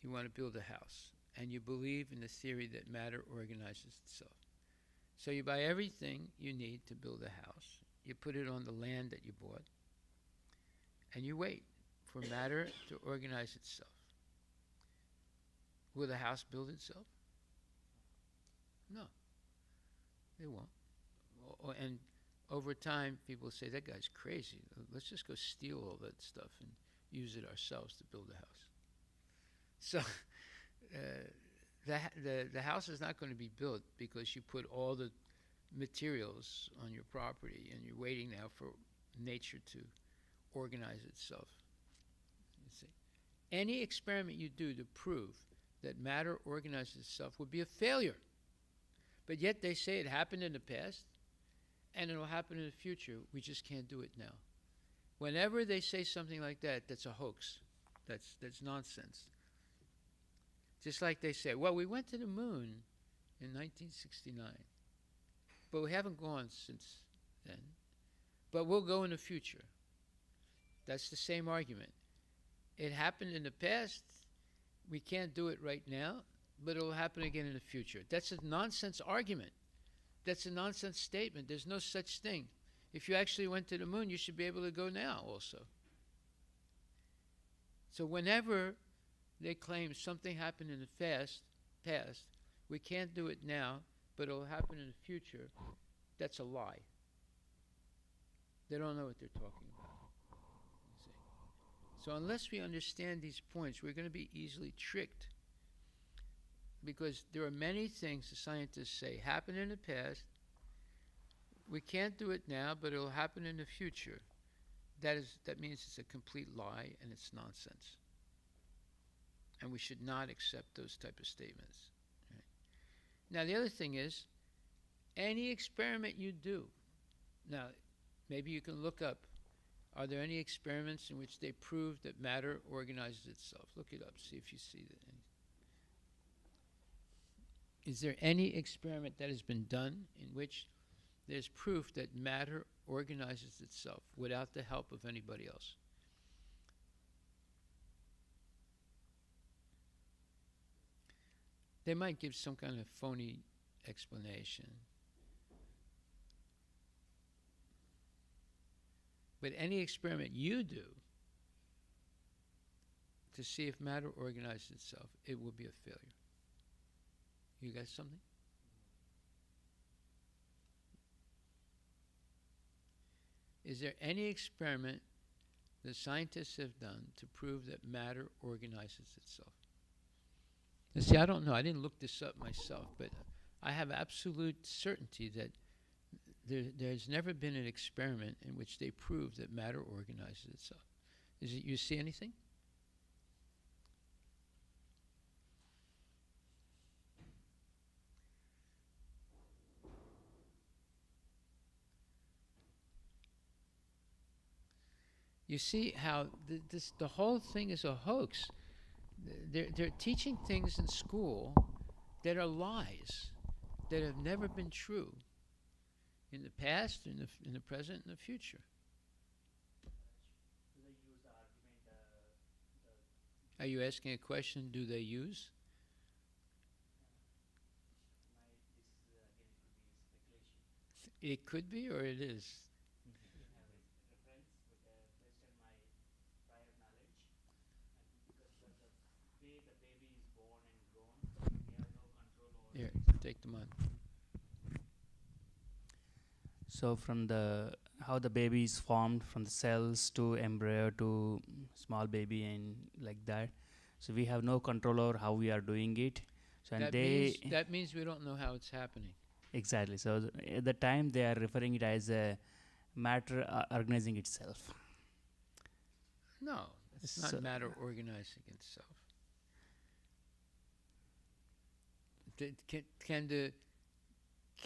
you want to build a house and you believe in the theory that matter organizes itself. So you buy everything you need to build a house. You put it on the land that you bought and you wait for matter to organize itself. Will the house build itself? No, it won't. And over time, people say, that guy's crazy. Let's just go steal all that stuff and use it ourselves to build a house. So the house is not going to be built because you put all the materials on your property and you're waiting now for nature to organize itself. You see, any experiment you do to prove that matter organizes itself would be a failure. But yet they say it happened in the past and it will happen in the future. We just can't do it now. Whenever they say something like that, that's a hoax. That's nonsense. Just like they say, well, we went to the moon in 1969, but we haven't gone since then. But we'll go in the future. That's the same argument. It happened in the past. We can't do it right now, but it will happen again in the future. That's a nonsense argument. That's a nonsense statement. There's no such thing. If you actually went to the moon, you should be able to go now also. So whenever they claim something happened in the past, we can't do it now, but it will happen in the future, that's a lie. They don't know what they're talking about. You see? So unless we understand these points, we're going to be easily tricked. Because there are many things the scientists say happened in the past. We can't do it now, but it will happen in the future. That means it's a complete lie and it's nonsense. And we should not accept those type of statements. Right? Now the other thing is, any experiment you do, now maybe you can look up, are there any experiments in which they prove that matter organizes itself? Look it up, see if you see that. Is there any experiment that has been done in which There's proof that matter organizes itself without the help of anybody else. They might give some kind of phony explanation. But any experiment you do to see if matter organizes itself, it will be a failure. You got something? Is there any experiment the scientists have done to prove that matter organizes itself? Now, see, I don't know. I didn't look this up myself, but I have absolute certainty that there's never been an experiment in which they prove that matter organizes itself. Is it? You see anything? You see how the whole thing is a hoax. They're teaching things in school that are lies, that have never been true in the past, in the present, and the future. Are you asking a question? Do they use? It could be, or it is. Here, take them on. So from the how the baby is formed from the cells to embryo to small baby and like that. So we have no control over how we are doing it. So and That means we don't know how it's happening. exactly. So at the time they are referring it as a matter organizing itself. No, it's So- not matter organizing itself.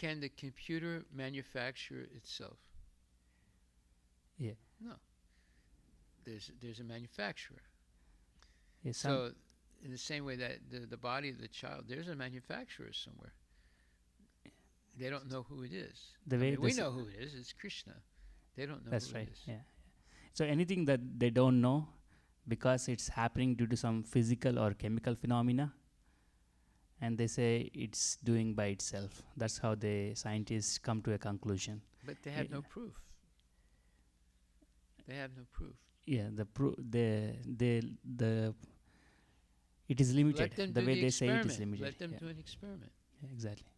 Can the computer manufacture itself? Yeah. No. There's a manufacturer. Yeah, So in the same way that the body of the child, there's a manufacturer somewhere. They don't know who it is. The way we this- know who it is. It's Krishna. They don't know that's who right. it is. Yeah. So anything that they don't know because it's happening due to some physical or chemical phenomena, and they say it's doing by itself. That's how the scientists come to a conclusion. But they have no Yeah. proof. They have no proof. Yeah, the it is limited. Let them The do way the they say it is experiment. limited. Let them yeah. do an experiment. Yeah, exactly.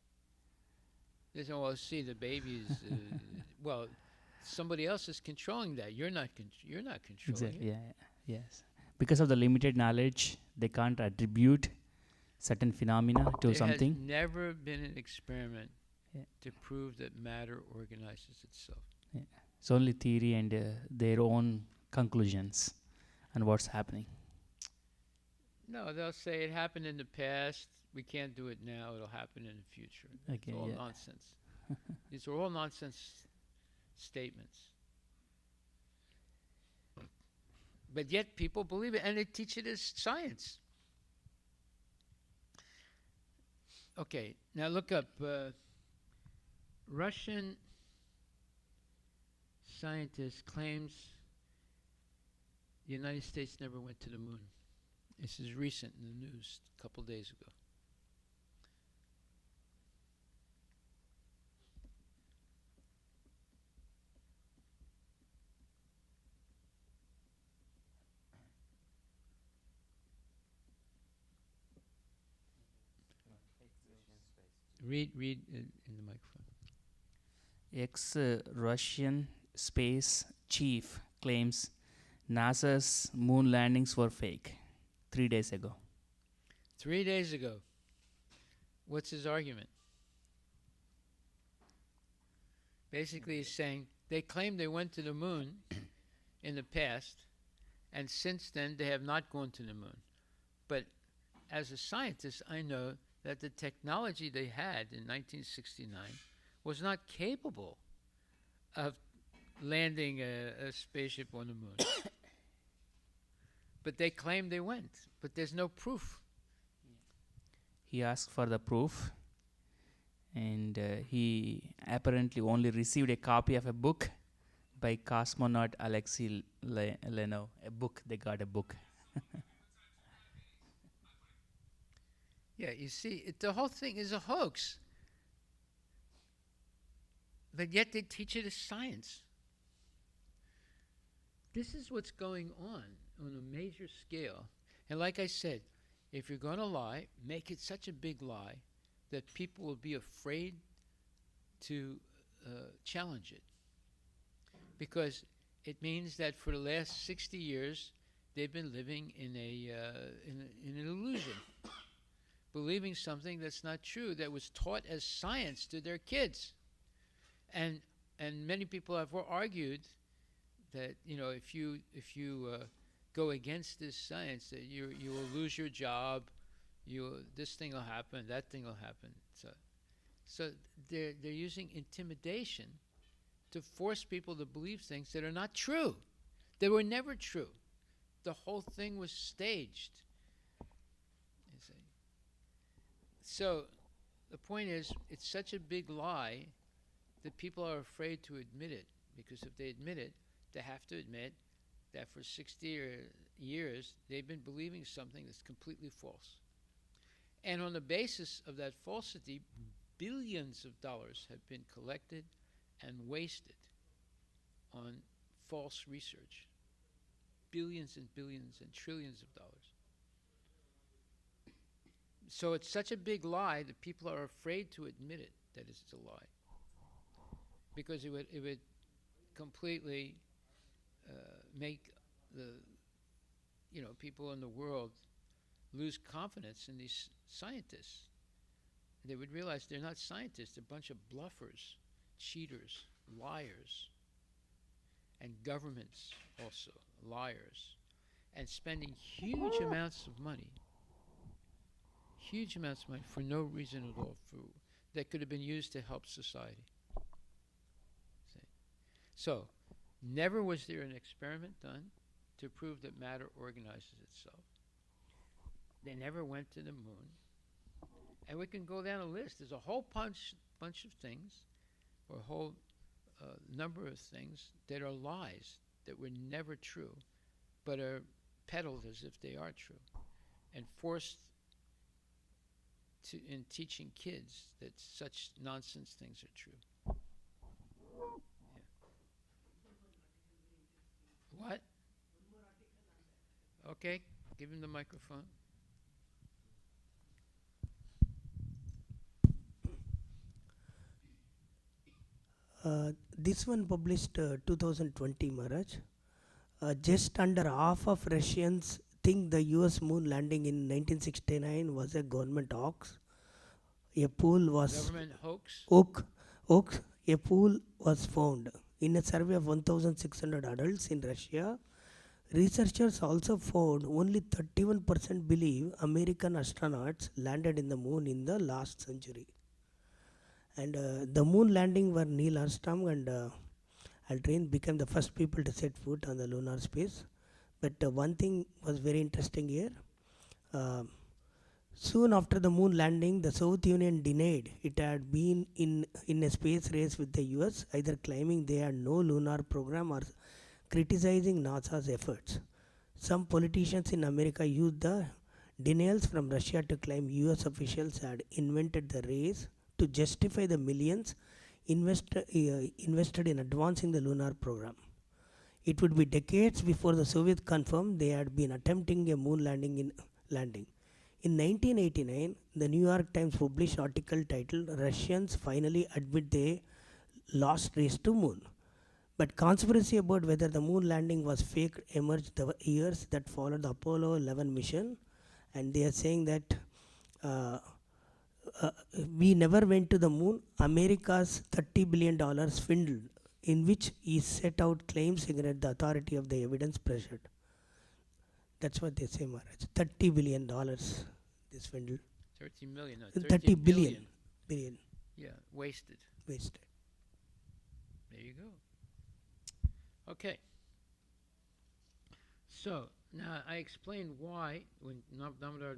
They say, well, see, the baby's, well, somebody else is controlling that. You're not controlling Exactly. it. Yeah. Yes. Because of the limited knowledge, they can't attribute certain phenomena to There something. has never been an experiment Yeah. to prove that matter organizes itself. It's only theory and their own conclusions and what's happening. No, they'll say it happened in the past. We can't do it now. It'll happen in the future. Okay, It's all yeah. nonsense. These are all nonsense statements. But yet people believe it, and they teach it as science. Okay, now look up Russian scientist claims the United States never went to the moon. This is recent in the news, a couple days ago. Read in the microphone. Ex-Russian space chief claims NASA's moon landings were fake 3 days ago. 3 days ago. What's his argument? Basically, he's saying they claim they went to the moon in the past, and since then they have not gone to the moon. But as a scientist, I know that the technology they had in 1969 was not capable of landing a spaceship on the moon. But they claim they went, but there's no proof. He asked for the proof, and he apparently only received a copy of a book by cosmonaut Alexei Lenov. A book, they got a book. Yeah, you see, the whole thing is a hoax. But yet they teach it as science. This is what's going on a major scale. And like I said, if you're going to lie, make it such a big lie that people will be afraid to challenge it. Because it means that for the last 60 years, they've been living in an illusion, believing something that's not true, that was taught as science to their kids. And many people have argued that, you know, if you go against this science, that you will lose your job, this thing will happen, that thing will happen. So they're using intimidation to force people to believe things that are not true. They were never true. The whole thing was staged. You see. So the point is, it's such a big lie that people are afraid to admit it, because if they admit it, they have to admit that for 60 years they've been believing something that's completely false. And on the basis of that falsity, billions of dollars have been collected and wasted on false research. Billions and billions and trillions of dollars. So it's such a big lie that people are afraid to admit it, that it's a lie. Because it would completely make the people in the world lose confidence in these scientists. They would realize they're not scientists; they're a bunch of bluffers, cheaters, liars, and governments also liars, and spending huge amounts of money for no reason at all, that could have been used to help society. So, never was there an experiment done to prove that matter organizes itself. They never went to the moon. And we can go down a list. There's a whole bunch of things, or a whole number of things that are lies, that were never true, but are peddled as if they are true, and forced in teaching kids that such nonsense things are true. What? Okay, give him the microphone. This one published 2020, Maharaj. Just under half of Russians think the US moon landing in 1969 was a government hoax. A pool was Government hoax? A pool was found. In a survey of 1,600 adults in Russia, researchers also found only 31% believe American astronauts landed in the moon in the last century. And the moon landing were Neil Armstrong and Aldrin became the first people to set foot on the lunar space. But one thing was very interesting here. Soon after the moon landing, the Soviet Union denied it had been in a space race with the US, either claiming they had no lunar program or criticizing NASA's efforts. Some politicians in America used the denials from Russia to claim US officials had invented the race to justify the millions invested in advancing the lunar program. It would be decades before the Soviets confirmed they had been attempting a moon landing. In 1989, the New York Times published an article titled "Russians Finally Admit They Lost Race to Moon." But conspiracy about whether the moon landing was fake emerged the years that followed the Apollo 11 mission, and they are saying that we never went to the moon. America's $30 billion swindle, in which he set out claims against the authority of the evidence pressured. That's what they say, Maharaj. $30 billion, this swindle. 30 million, no, 30 billion. Yeah, wasted. There you go. Okay. So, now I explained why, when Damodar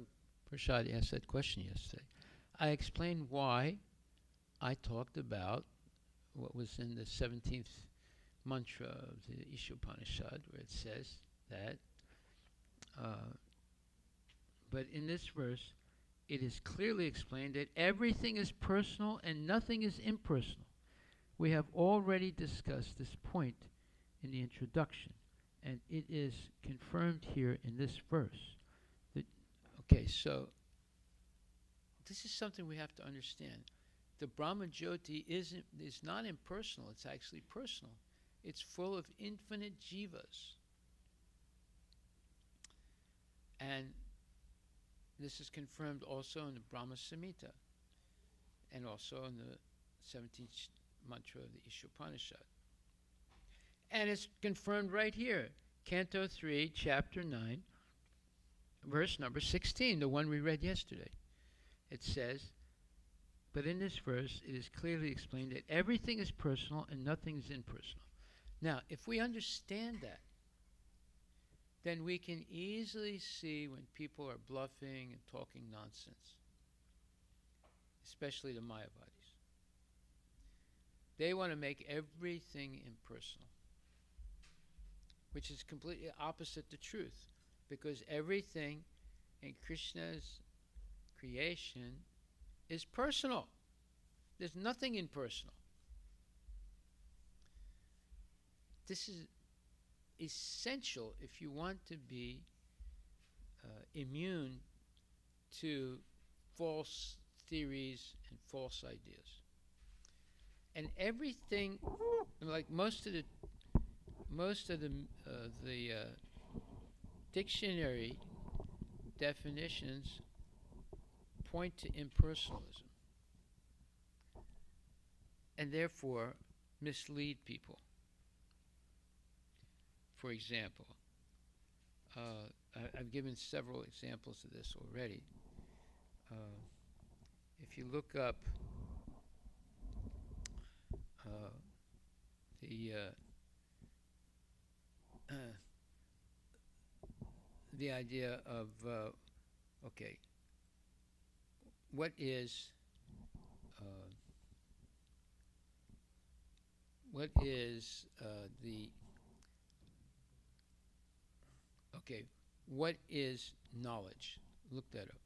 Prasad asked that question yesterday, I explained why I talked about what was in the 17th mantra of the Ishopanishad, where it says that, but in this verse, it is clearly explained that everything is personal and nothing is impersonal. We have already discussed this point in the introduction, and it is confirmed here in this verse. Okay, so this is something we have to understand. The Brahma Jyoti is not impersonal, it's actually personal. It's full of infinite jivas. And this is confirmed also in the Brahma Samhita and also in the 17th mantra of the Ishopanishad. And it's confirmed right here, Canto 3, Chapter 9, verse number 16, the one we read yesterday. It says, but in this verse, it is clearly explained that everything is personal and nothing is impersonal. Now, if we understand that, then we can easily see when people are bluffing and talking nonsense, especially the Mayavadis. They want to make everything impersonal, which is completely opposite the truth, because everything in Krishna's creation is personal. There's nothing impersonal. This is essential if you want to be immune to false theories and false ideas. And everything, like most of the dictionary definitions point to impersonalism, and therefore mislead people. For example, I've given several examples of this already. If you look up the idea of okay, what is the okay, what is knowledge? Look that up.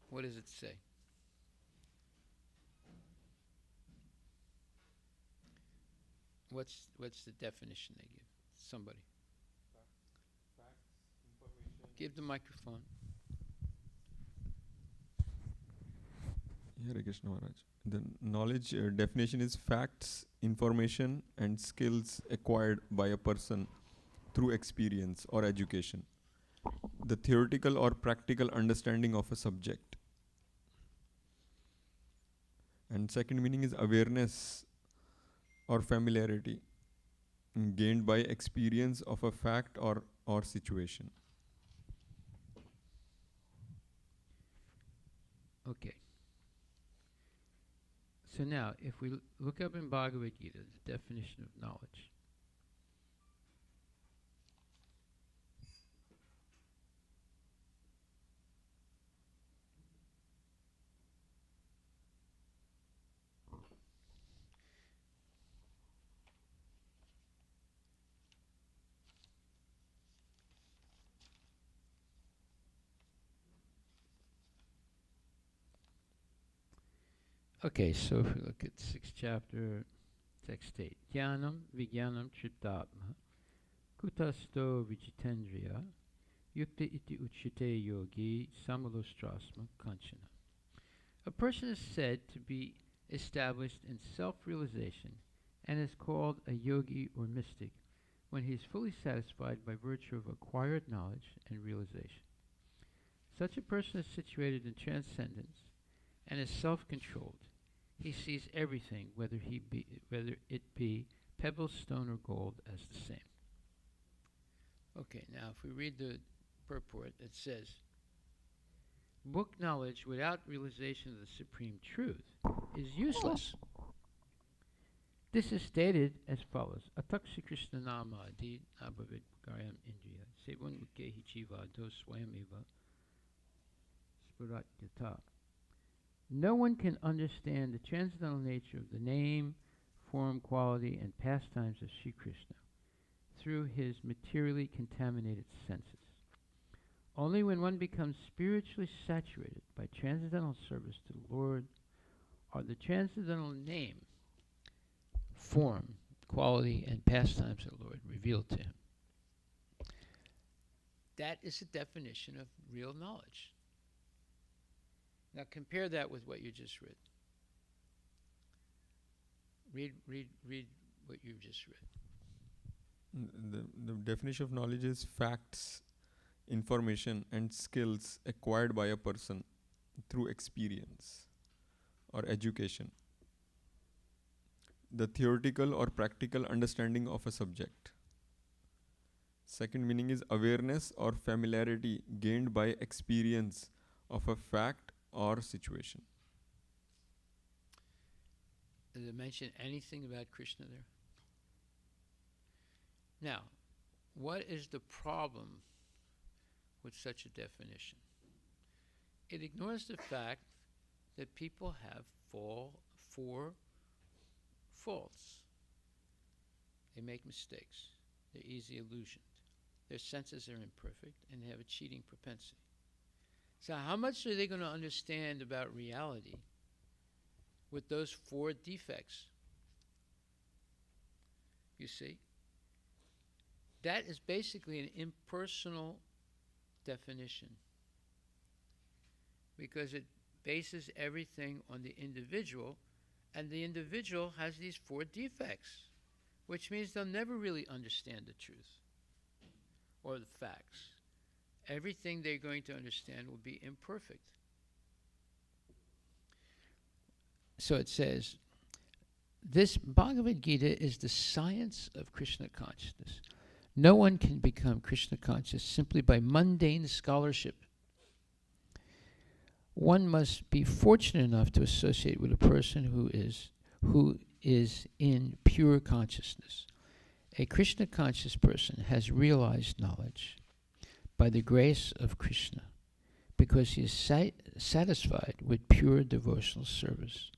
What does it say? What's the definition they give? Somebody. Facts, information. Give the microphone. Hare Krishna Maharaj. The knowledge definition is facts, information, and skills acquired by a person through experience or education. The theoretical or practical understanding of a subject. And second meaning is awareness or familiarity gained by experience of a fact or situation. Okay. So now, if we look up in Bhagavad Gita the definition of knowledge, okay, so if we look at 6th chapter, text 8. Jnanam vijnanam triptatma kutasto vijitendriya yukta iti uchite yogi samalostrasma kanchana. A person is said to be established in self-realization and is called a yogi or mystic when he is fully satisfied by virtue of acquired knowledge and realization. Such a person is situated in transcendence and is self-controlled. He sees everything, whether it be pebble, stone, or gold, as the same. Okay, now if we read the purport, it says, book knowledge without realization of the supreme truth is useless. This is stated as follows. Atak Shri Krishna Nama Adi Abhavid Garyam Indriya Sevan Ukehi Jiva Do Swayam Eva Spurat Yata. No one can understand the transcendental nature of the name, form, quality, and pastimes of Sri Krishna through his materially contaminated senses. Only when one becomes spiritually saturated by transcendental service to the Lord are the transcendental name, form, quality, and pastimes of the Lord revealed to him. That is the definition of real knowledge. Now compare that with what you just read. Read what you just read. The definition of knowledge is facts, information, and skills acquired by a person through experience or education. The theoretical or practical understanding of a subject. Second meaning is awareness or familiarity gained by experience of a fact or situation. Does it mention anything about Krishna there? Now, what is the problem with such a definition? It ignores the fact that people have four faults. They make mistakes. They're easily illusioned. Their senses are imperfect, and they have a cheating propensity. So how much are they going to understand about reality with those four defects? You see? That is basically an impersonal definition because it bases everything on the individual, and the individual has these four defects, which means they'll never really understand the truth or the facts. Everything they're going to understand will be imperfect. So it says, this Bhagavad Gita is the science of Krishna consciousness. No one can become Krishna conscious simply by mundane scholarship. One must be fortunate enough to associate with a person who is in pure consciousness. A Krishna conscious person has realized knowledge by the grace of Krishna because he is satisfied with pure devotional service.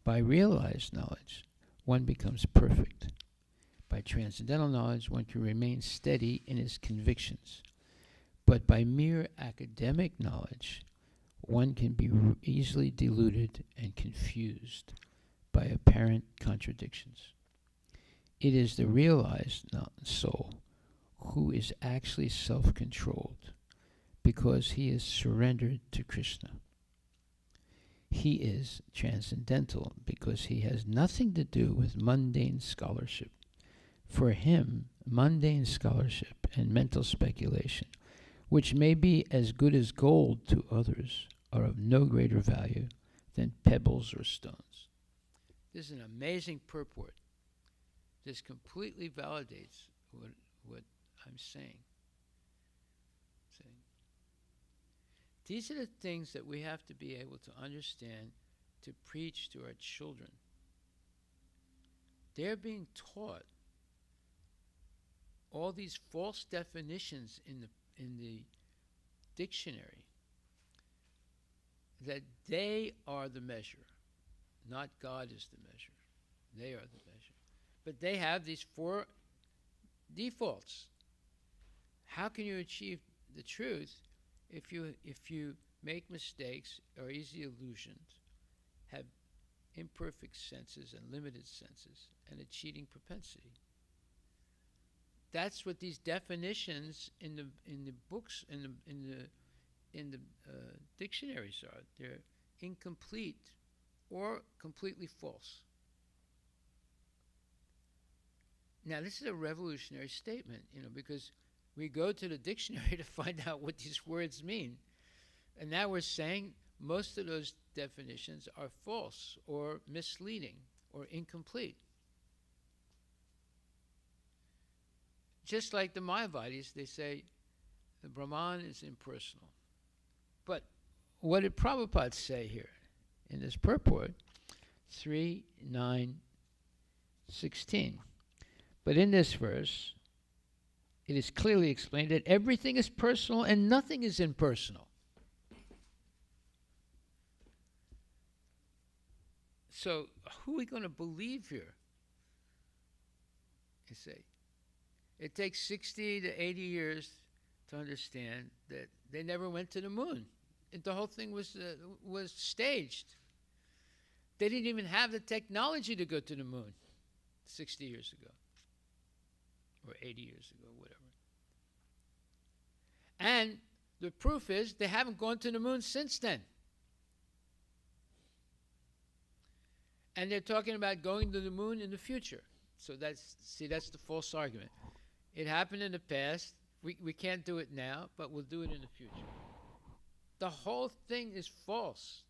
By realized knowledge, one becomes perfect. By transcendental knowledge, one can remain steady in his convictions. But by mere academic knowledge, one can be easily deluded and confused by apparent contradictions. It is the realized soul who is actually self-controlled because he is surrendered to Krishna. He is transcendental because he has nothing to do with mundane scholarship. For him, mundane scholarship and mental speculation, which may be as good as gold to others, are of no greater value than pebbles or stones. This is an amazing purport. This completely validates what I'm saying. These are the things that we have to be able to understand to preach to our children. They're being taught all these false definitions in the dictionary that they are the measure, not God is the measure. They are the measure. But they have these four defaults. How can you achieve the truth if you make mistakes, are easily illusioned, have imperfect senses and limited senses, and a cheating propensity? That's what these definitions in the books in the dictionaries are. They're incomplete or completely false. Now, this is a revolutionary statement, because we go to the dictionary to find out what these words mean. And now we're saying most of those definitions are false or misleading or incomplete. Just like the Mayavadis, they say the Brahman is impersonal. But what did Prabhupada say here in this purport? 3, 9, 16. But in this verse, it is clearly explained that everything is personal and nothing is impersonal. So, who are we going to believe here? You see, it takes 60 to 80 years to understand that they never went to the moon. The whole thing was staged. They didn't even have the technology to go to the moon 60 years ago, or 80 years ago, whatever. And the proof is they haven't gone to the moon since then. And they're talking about going to the moon in the future. So that's the false argument. It happened in the past. We can't do it now, but we'll do it in the future. The whole thing is false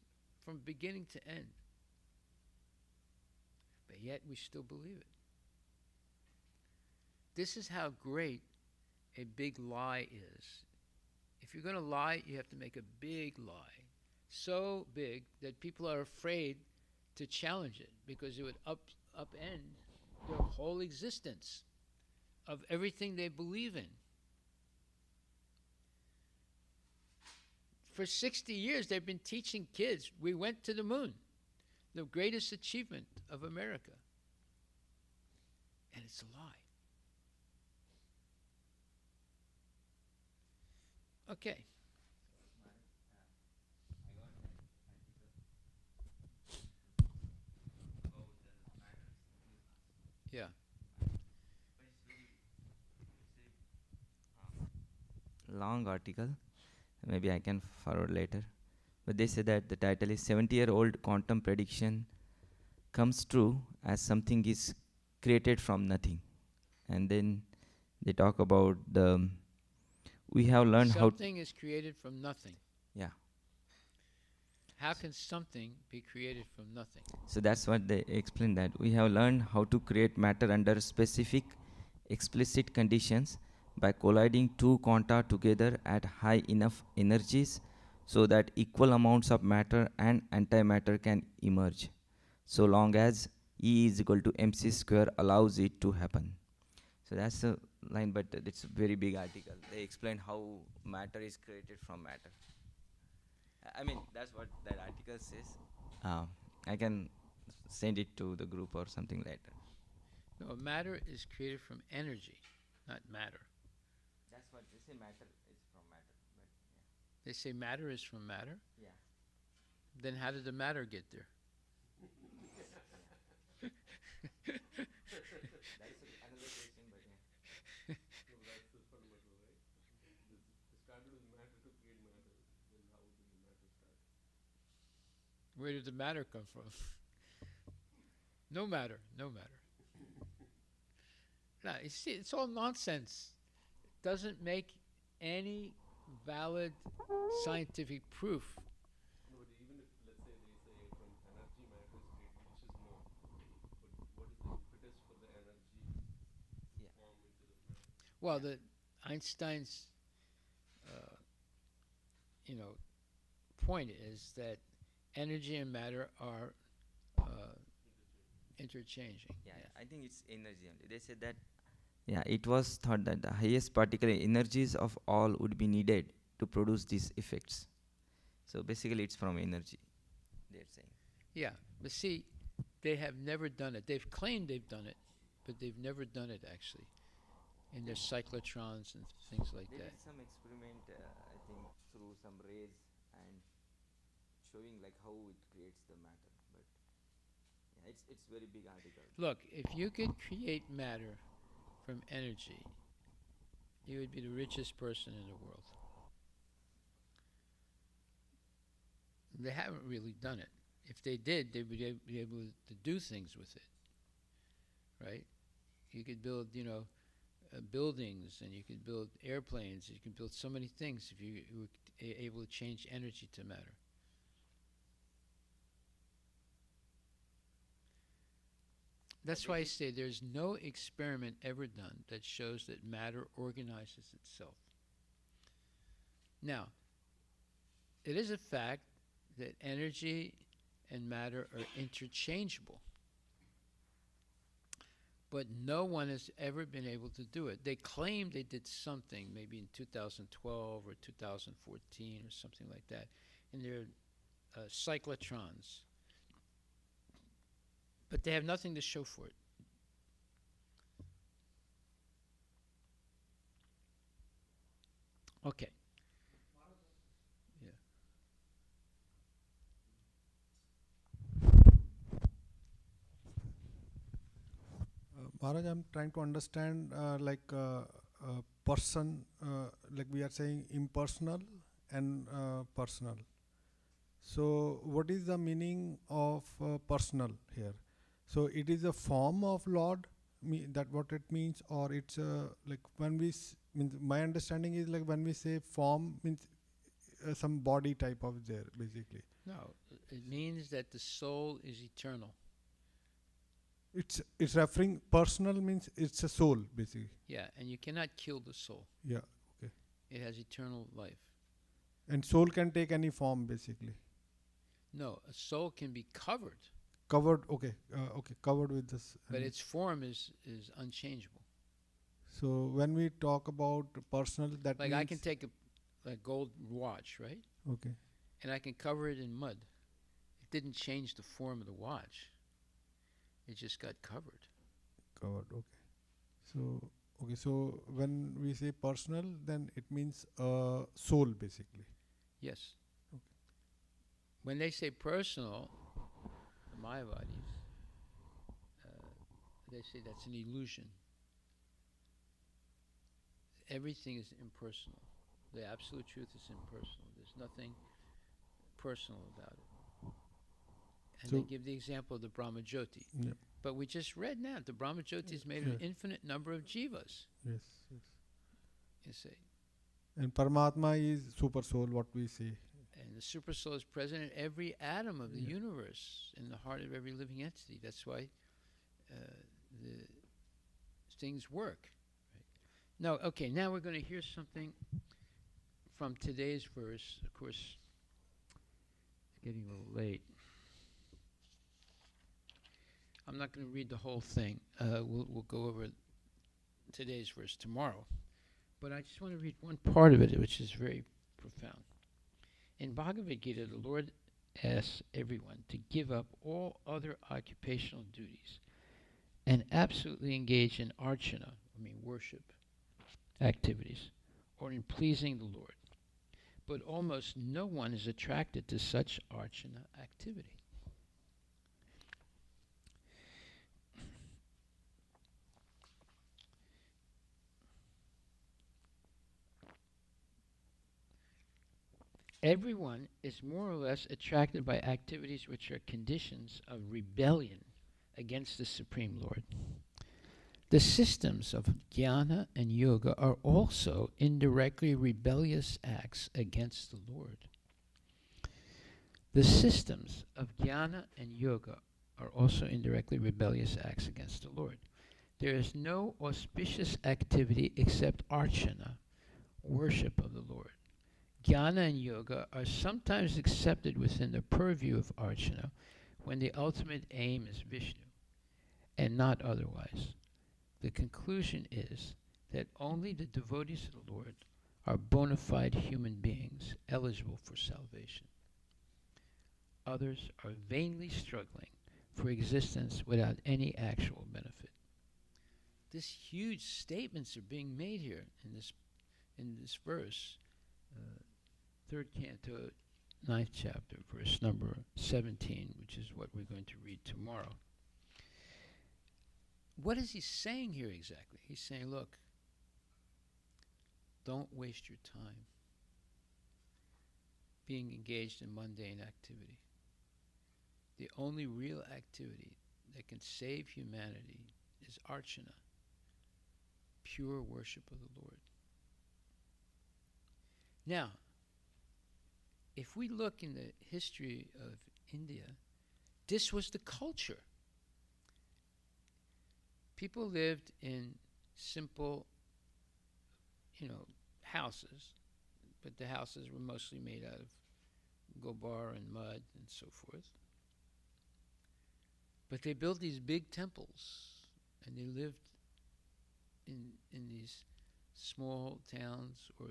from beginning to end. But yet we still believe it. This is how great a big lie is. If you're going to lie, you have to make a big lie. So big that people are afraid to challenge it because it would upend their whole existence of everything they believe in. For 60 years, they've been teaching kids, we went to the moon, the greatest achievement of America. And it's a lie. Okay. Yeah. Long article, maybe I can forward later. But they say that the title is 70-year-old quantum prediction comes true as something is created from nothing. And then they talk about we have learned something is created from nothing. Yeah. How can something be created from nothing? So that's what they explain, that we have learned how to create matter under specific explicit conditions by colliding two quanta together at high enough energies so that equal amounts of matter and antimatter can emerge, so long as E is equal to mc square allows it to happen. So that's the line, but it's a very big article. They explain how matter is created from matter. I mean, that's what that article says. I can send it to the group or something later. No, matter is created from energy, not matter. That's what they say, matter is from matter. But yeah. They say matter is from matter? Yeah. Then how did the matter get there? That's another question, but yeah. Where did the matter come from? No matter, no matter. No, you see, it's all nonsense. It doesn't make any valid scientific proof. No, but even if, let's say, they say from energy matter is created, which is known, but what is the impetus for the energy to form into the matter? Well, the Einstein's, point is that energy and matter are interchanging. Yeah, I think it's energy only. They said that, yeah, it was thought that the highest particular energies of all would be needed to produce these effects. So basically it's from energy, they're saying. Yeah, but see, they have never done it. They've claimed they've done it, but they've never done it actually in their cyclotrons and things like They that. did some experiment, I think, through some rays and showing like how it creates the matter. But yeah, it's very big article. Look, if you could create matter from energy, you would be the richest person in the world. They haven't really done it. If they did, they would be able to do things with it, right? You could build, buildings, and you could build airplanes. You can build so many things if you were able to change energy to matter. That's why I say there's no experiment ever done that shows that matter organizes itself. Now, it is a fact that energy and matter are interchangeable. but no one has ever been able to do it. They claim they did something, maybe in 2012 or 2014 or something like that, in their cyclotrons, but they have nothing to show for it. Okay. Yeah. Maharaj, I'm trying to understand person, like we are saying impersonal and personal. So, what is the meaning of personal here? So, it is a form of Lord, that what it means, or it's like when we means my understanding is like when we say form means some body type of there basically. No, it means that the soul is eternal. It's referring personal means it's a soul basically. Yeah, and you cannot kill the soul. Yeah. Okay. It has eternal life. And soul can take any form basically. No, a soul can be covered, Covered. Okay. Okay. Covered with this. but its form is unchangeable. So when we talk about personal, that Like means I can take a gold watch, right? okay. And I can cover it in mud. It didn't change the form of the watch. It just got covered. Covered. Okay. So okay. So when we say personal, then it means soul basically. Yes. Okay. When they say personal, the Mayavadis, they say that's an illusion. Everything is impersonal. The absolute truth is impersonal. There's nothing personal about it. And So they give the example of the Brahmajyoti. Yeah. But we just read now the Brahmajyoti is made of an Yeah. infinite number of jivas. Yes. Yes. You see. And Paramatma is super soul. What we say. And the super soul is present in every atom of the Yeah. universe, in the heart of every living entity. That's why the things work. Right? No, okay, now we're going to hear something from today's verse. Of course, it's getting a little late. I'm not going to read the whole thing. We'll go over today's verse tomorrow. But I just want to read one part of it, which is very profound. In Bhagavad Gita, the Lord asks everyone to give up all other occupational duties and absolutely engage in archana, worship activities, or in pleasing the Lord. But almost no one is attracted to such archana activity. Everyone is more or less attracted by activities which are conditions of rebellion against the Supreme Lord. The systems of jnana and yoga are also indirectly rebellious acts against the Lord. The systems of jnana and yoga are also indirectly rebellious acts against the Lord. There is no auspicious activity except archana, worship of the Lord. Jnana and yoga are sometimes accepted within the purview of archana when the ultimate aim is Vishnu, and not otherwise. The conclusion is that only the devotees of the Lord are bona fide human beings eligible for salvation. Others are vainly struggling for existence without any actual benefit. These huge statements are being made here in this verse. Third canto, 9th chapter, verse number 17, which is what we're going to read tomorrow. What is he saying here exactly? He's saying, look, don't waste your time being engaged in mundane activity. The only real activity that can save humanity is archana, pure worship of the Lord. Now, if we look in the history of India, this was the culture. People lived in simple, houses, but the houses were mostly made out of gobar and mud and so forth. But they built these big temples and they lived in these small towns or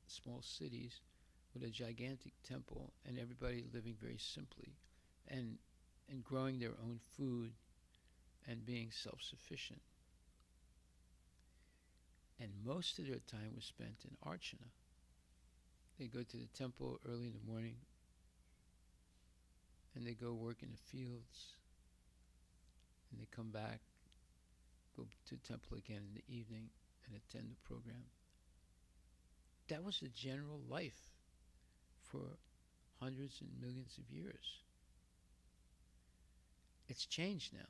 small cities with a gigantic temple, and everybody living very simply, and growing their own food and being self-sufficient. And most of their time was spent in archana. They go to the temple early in the morning, and they go work in the fields, and they come back, go to the temple again in the evening, and attend the program. That was the general life for hundreds and millions of years. It's changed now.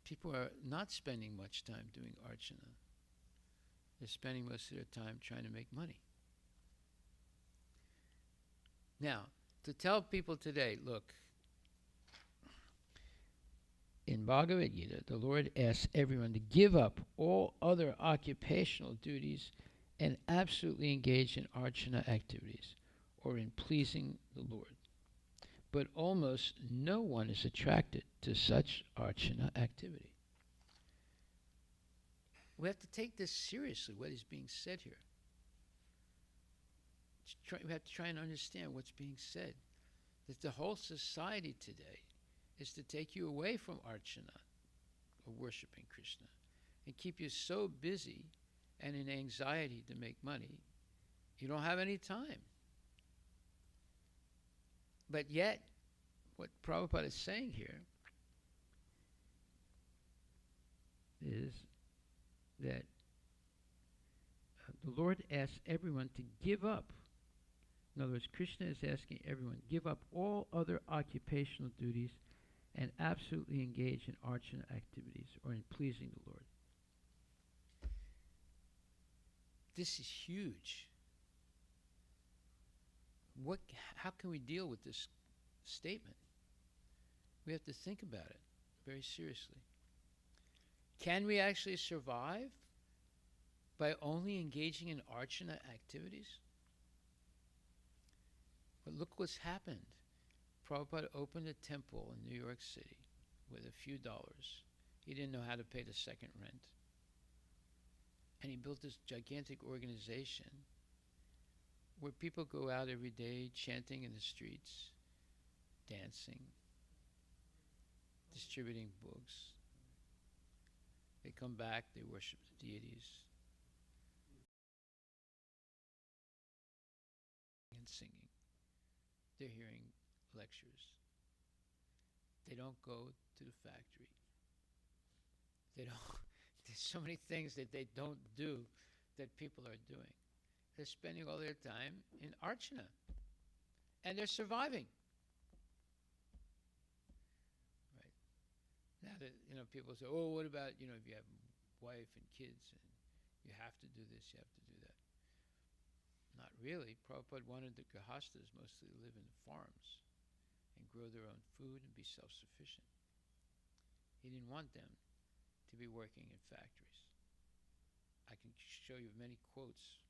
People are not spending much time doing archana. They're spending most of their time trying to make money. Now, to tell people today, look, in Bhagavad Gita, the Lord asks everyone to give up all other occupational duties and absolutely engage in archana activities or in pleasing the Lord. But almost no one is attracted to such archana activity. We have to take this seriously, what is being said here. We have to try and understand what's being said. That the whole society today is to take you away from archana, or worshiping Krishna, and keep you so busy and in anxiety to make money, you don't have any time. But yet, what Prabhupada is saying here is that the Lord asks everyone to give up. In other words, Krishna is asking everyone, give up all other occupational duties and absolutely engage in archana activities or in pleasing the Lord. This is huge. How can we deal with this statement? We have to think about it very seriously. Can we actually survive by only engaging in archana activities? But look what's happened. Prabhupada opened a temple in New York City with a few dollars. He didn't know how to pay the second rent. And he built this gigantic organization where people go out every day chanting in the streets, dancing, distributing books. They come back, they worship the deities, and singing. They're hearing lectures. They don't go to the factory. They don't. There's so many things that they don't do that people are doing. They're spending all their time in archana, and they're surviving. Right now, that people say, "Oh, what about if you have wife and kids and you have to do this, you have to do that." Not really. Prabhupada wanted the Grihastas mostly to live in farms and grow their own food and be self-sufficient. He didn't want them to be working in factories. I can show you many quotes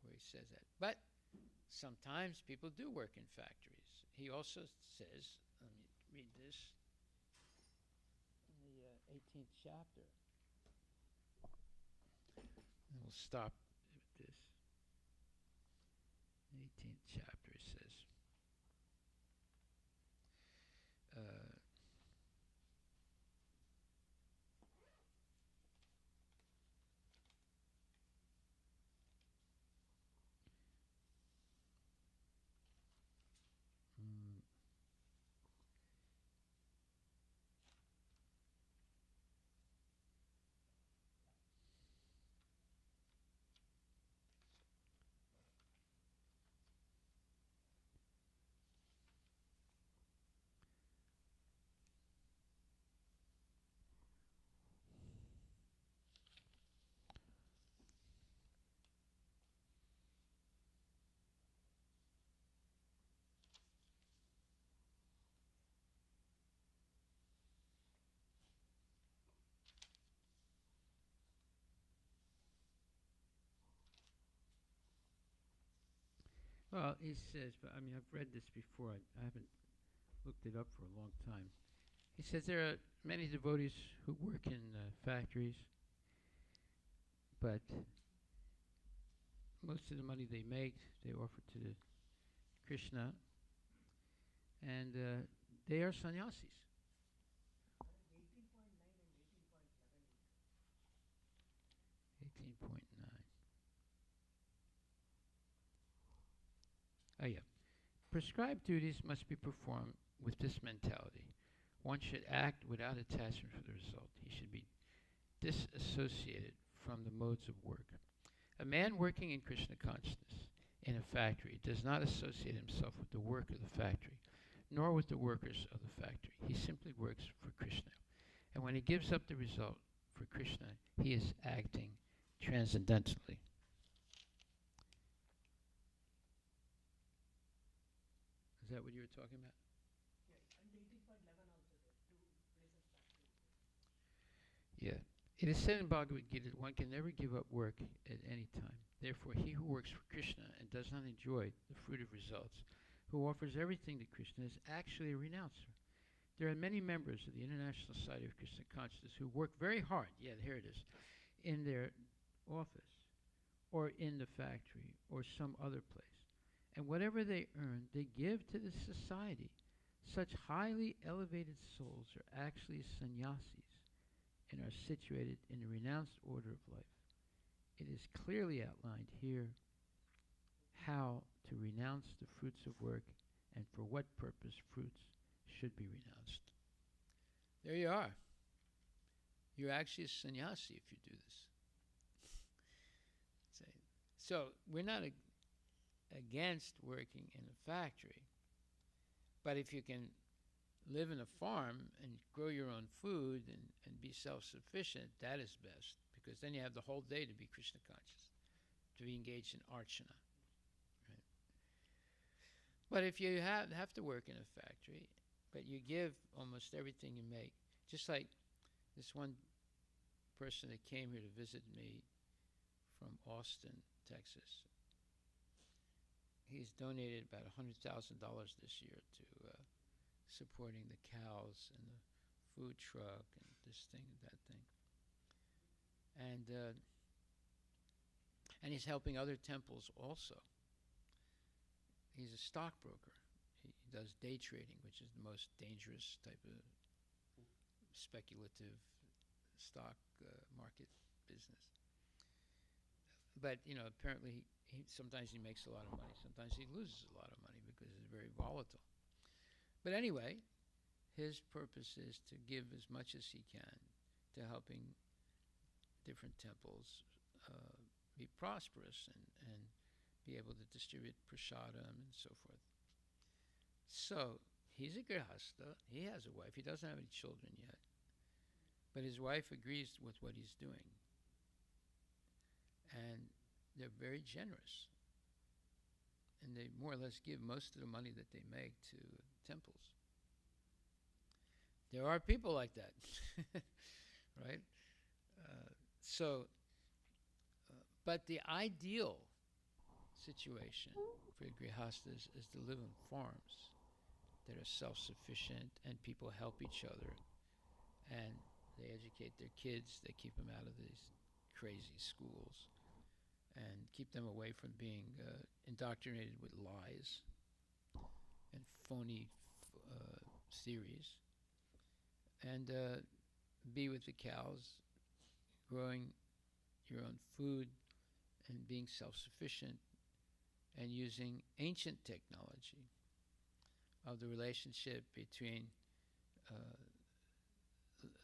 where he says that. But sometimes people do work in factories. He also says, let me read this, in the 18th chapter. And we'll stop with this. 18th chapter says, well, he says, but I've read this before. I haven't looked it up for a long time. He says there are many devotees who work in factories, but most of the money they make, they offer to the Krishna, and they are sannyasis. 18.9. Oh, yeah. Prescribed duties must be performed with this mentality. One should act without attachment for the result. He should be disassociated from the modes of work. A man working in Krishna consciousness in a factory does not associate himself with the work of the factory, nor with the workers of the factory. He simply works for Krishna. And when he gives up the result for Krishna, he is acting transcendentally. Is that what you were talking about? Yeah. It is said in Bhagavad Gita that one can never give up work at any time. Therefore, he who works for Krishna and does not enjoy the fruit of results, who offers everything to Krishna, is actually a renouncer. There are many members of the International Society of Krishna Consciousness who work very hard, yeah, here it is, in their office or in the factory or some other place. And whatever they earn, they give to the society. Such highly elevated souls are actually sannyasis and are situated in the renounced order of life. It is clearly outlined here how to renounce the fruits of work and for what purpose fruits should be renounced. There you are. You're actually a sannyasi if you do this. So we're not against working in a factory, but if you can live in a farm and grow your own food and be self-sufficient, that is best, because then you have the whole day to be Krishna conscious, to be engaged in archana. Right? But if you have to work in a factory, but you give almost everything you make, just like this one person that came here to visit me from Austin, Texas. He's donated about $100,000 this year to supporting the cows and the food truck and this thing and that thing. And he's helping other temples also. He's a stockbroker. He does day trading, which is the most dangerous type of speculative stock market business. But, apparently sometimes he makes a lot of money. Sometimes he loses a lot of money because it's very volatile. But anyway, his purpose is to give as much as he can to helping different temples be prosperous and be able to distribute prasadam and so forth. So he's a grihasta. He has a wife. He doesn't have any children yet. But his wife agrees with what he's doing. And they're very generous. And they more or less give most of the money that they make to temples. There are people like that, right? But the ideal situation for grihastas is to live in farms that are self-sufficient and people help each other and they educate their kids, they keep them out of these crazy schools and keep them away from being indoctrinated with lies and phony theories, and be with the cows, growing your own food and being self-sufficient and using ancient technology of the relationship between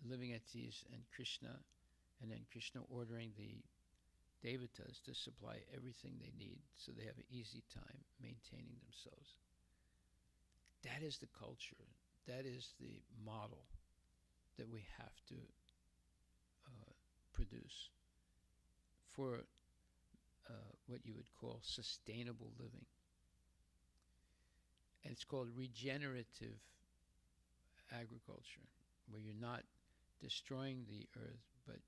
living entities and Krishna, and then Krishna ordering the devatas to supply everything they need so they have an easy time maintaining themselves. That is the culture. That is the model that we have to produce for what you would call sustainable living. And it's called regenerative agriculture, where you're not destroying the earth, but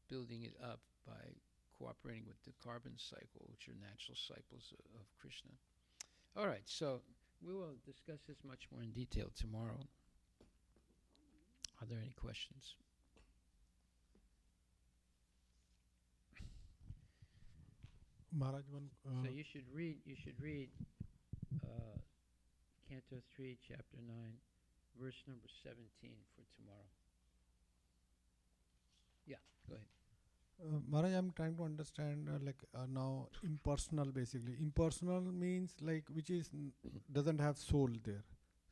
building it up by cooperating with the carbon cycle, which are natural cycles of Krishna. All right, so we will discuss this much more in detail tomorrow. Are there any questions? Maharaj, one. So you should read. You should read Canto 3, Chapter 9, verse number 17 for tomorrow. Yeah, go ahead. Maharaj, I'm trying to understand now impersonal basically. Impersonal means like which is doesn't have soul there.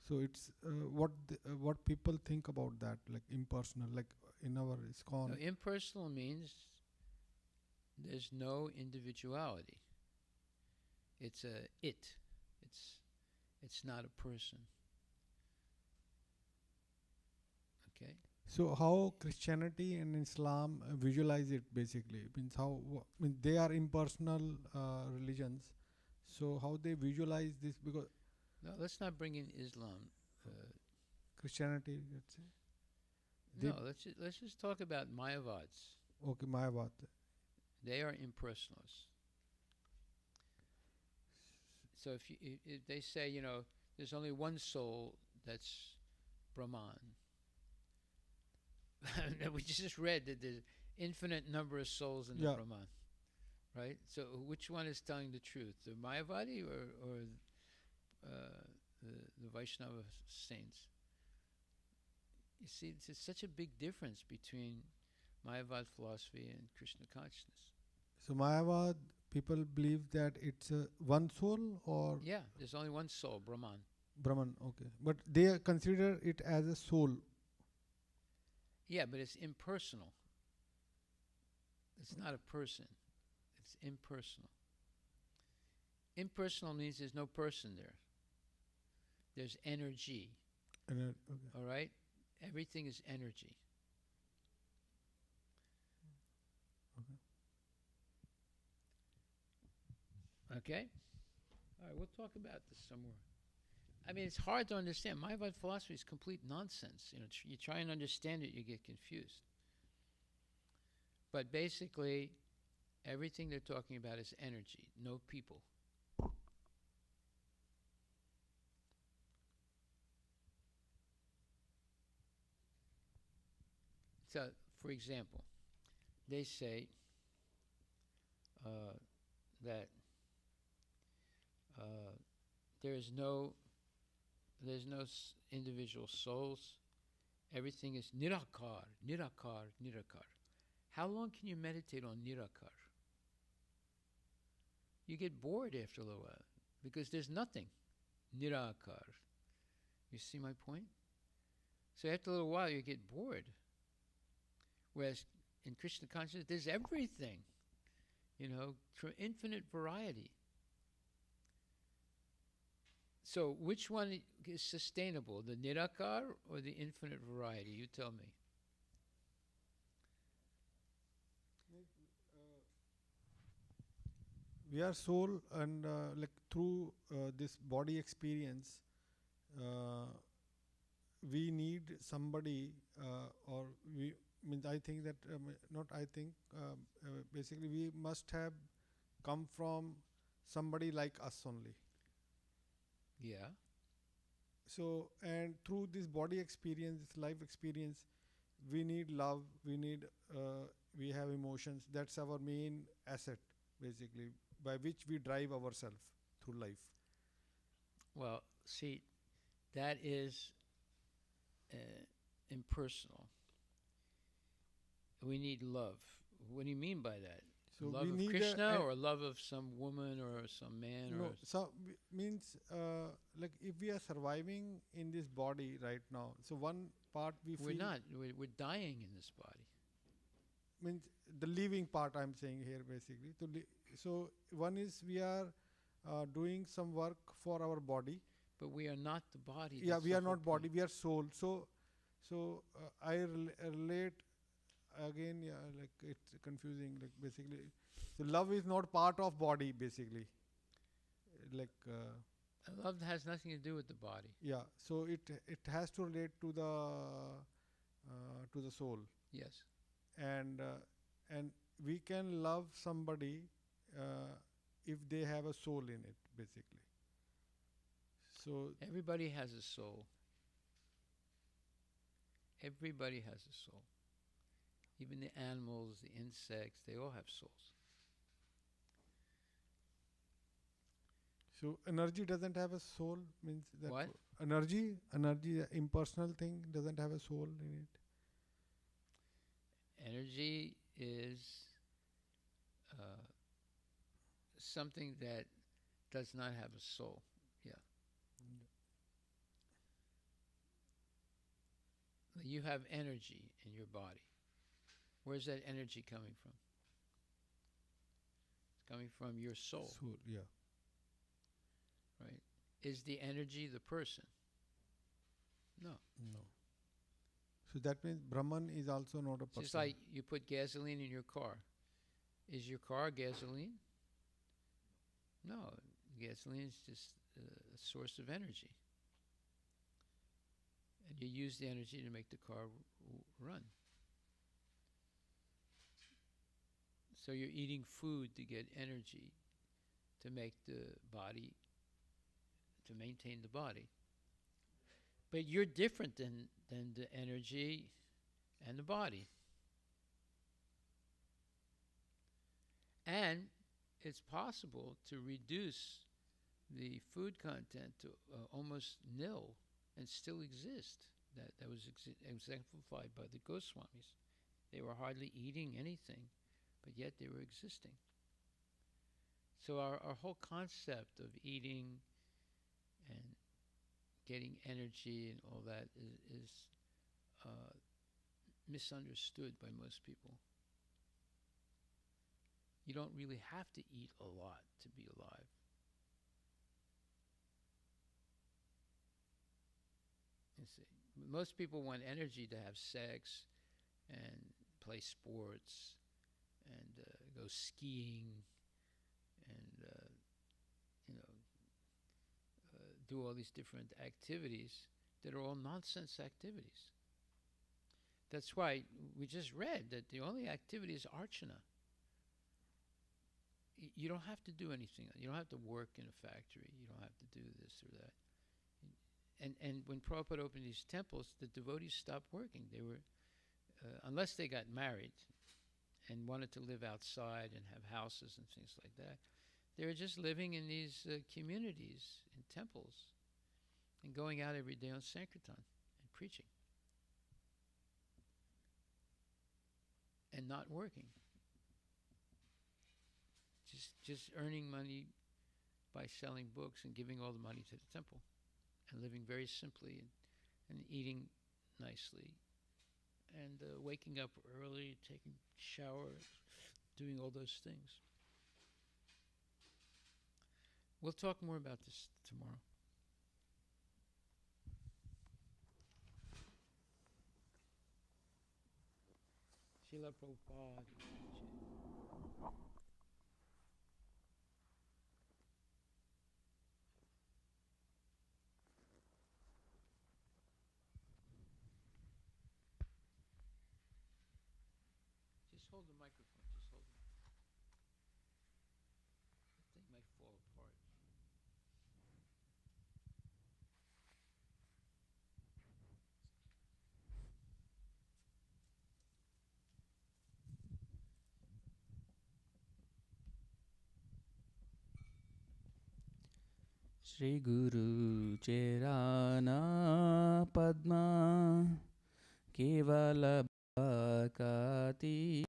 So it's what people think about that, like impersonal, like in our ISKCON. No, impersonal means there's no individuality. It's a it. It's not a person. Okay? So how Christianity and Islam visualize it basically means how they are impersonal religions. So how they visualize this, because No, let's not bring in Islam. Christianity, let's say. No, let's just talk about Mayavads. Okay, Mayavad. They are impersonalists. So if they say, you know, there's only one soul, that's Brahman. We just read that there's infinite number of souls in the Yeah. Brahman, right? So which one is telling the truth, the Mayavadi or the Vaishnava saints? You see, it's such a big difference between Mayavad philosophy and Krishna consciousness. So Mayavad people believe that it's one soul or Yeah, there's only one soul, Brahman. Brahman. Okay, but they consider it as a soul. Yeah, but it's impersonal. It's not a person. It's impersonal. Impersonal means there's no person there. There's energy. And, okay. All right? Everything is energy. Okay? All right, we'll talk about this some more. I mean, it's hard to understand. Mayavad philosophy is complete nonsense. You know, you try and understand it, you get confused. But basically, everything they're talking about is energy, no people. So, for example, they say that there's no individual souls. Everything is nirakar, nirakar, nirakar. How long can you meditate on nirakar? You get bored after a little while because there's nothing. Nirakar. You see my point? So after a little while you get bored. Whereas in Krishna consciousness there's everything. You know, infinite variety. So which one is sustainable, the nirakar or the infinite variety? You tell me. We are soul, and like through this body experience, we need somebody, or we means I think that not I think basically we must have come from somebody like us only. Yeah. So, and through this body experience, this life experience, we need love, we have emotions. That's our main asset, basically, by which we drive ourselves through life. Well, see, that is impersonal. We need love. What do you mean by that? So love we of need Krishna or love of some woman or some man? No, or so means like if we are surviving in this body right now, so one part we we're feel not. We're dying in this body. means the living part I'm saying here basically. So one is we are doing some work for our body. But we are not the body. Yeah, That's we the are whole not body, point. we are soul. So I relate again, yeah, like it's confusing, like basically. So love is not part of body basically. Like Love has nothing to do with the body. yeah, so it has to relate to the soul. Yes. And we can love somebody if they have a soul in it basically. So Everybody has a soul. Everybody has a soul. Even the animals, the insects, they all have souls. So energy doesn't have a soul, means that What? energy, impersonal thing doesn't have a soul in it. Energy is something that does not have a soul. Yeah. You have energy in your body. Where's that energy coming from? It's coming from your soul. Soul, yeah. Right? Is the energy the person? No. No. So that means Brahman is also not a person. Just like you put gasoline in your car. Is your car gasoline? No. Gasoline is just a source of energy. And you use the energy to make the car run. So you're eating food to get energy to make the body, to maintain the body. But you're different than the energy and the body. And it's possible to reduce the food content to almost nil and still exist. That was exemplified by the Goswamis. They were hardly eating anything, but yet they were existing. So our whole concept of eating and getting energy and all that is misunderstood by most people. You don't really have to eat a lot to be alive. You see, most people want energy to have sex and play sports and go skiing and do all these different activities that are all nonsense activities. That's why we just read that the only activity is archana. You don't have to do anything. You don't have to work in a factory. You don't have to do this or that. And when Prabhupada opened these temples, the devotees stopped working. They were, unless they got married and wanted to live outside and have houses and things like that, they were just living in these communities, in temples, and going out every day on Sankirtan and preaching. And not working. Just earning money by selling books and giving all the money to the temple. And living very simply and eating nicely. And waking up early, taking showers, doing all those things. We'll talk more about this tomorrow. Srila Prabhupada. Just hold the microphone. Just hold it. The thing might fall apart. Shri Guru Cherana Padma Kevala Bhakati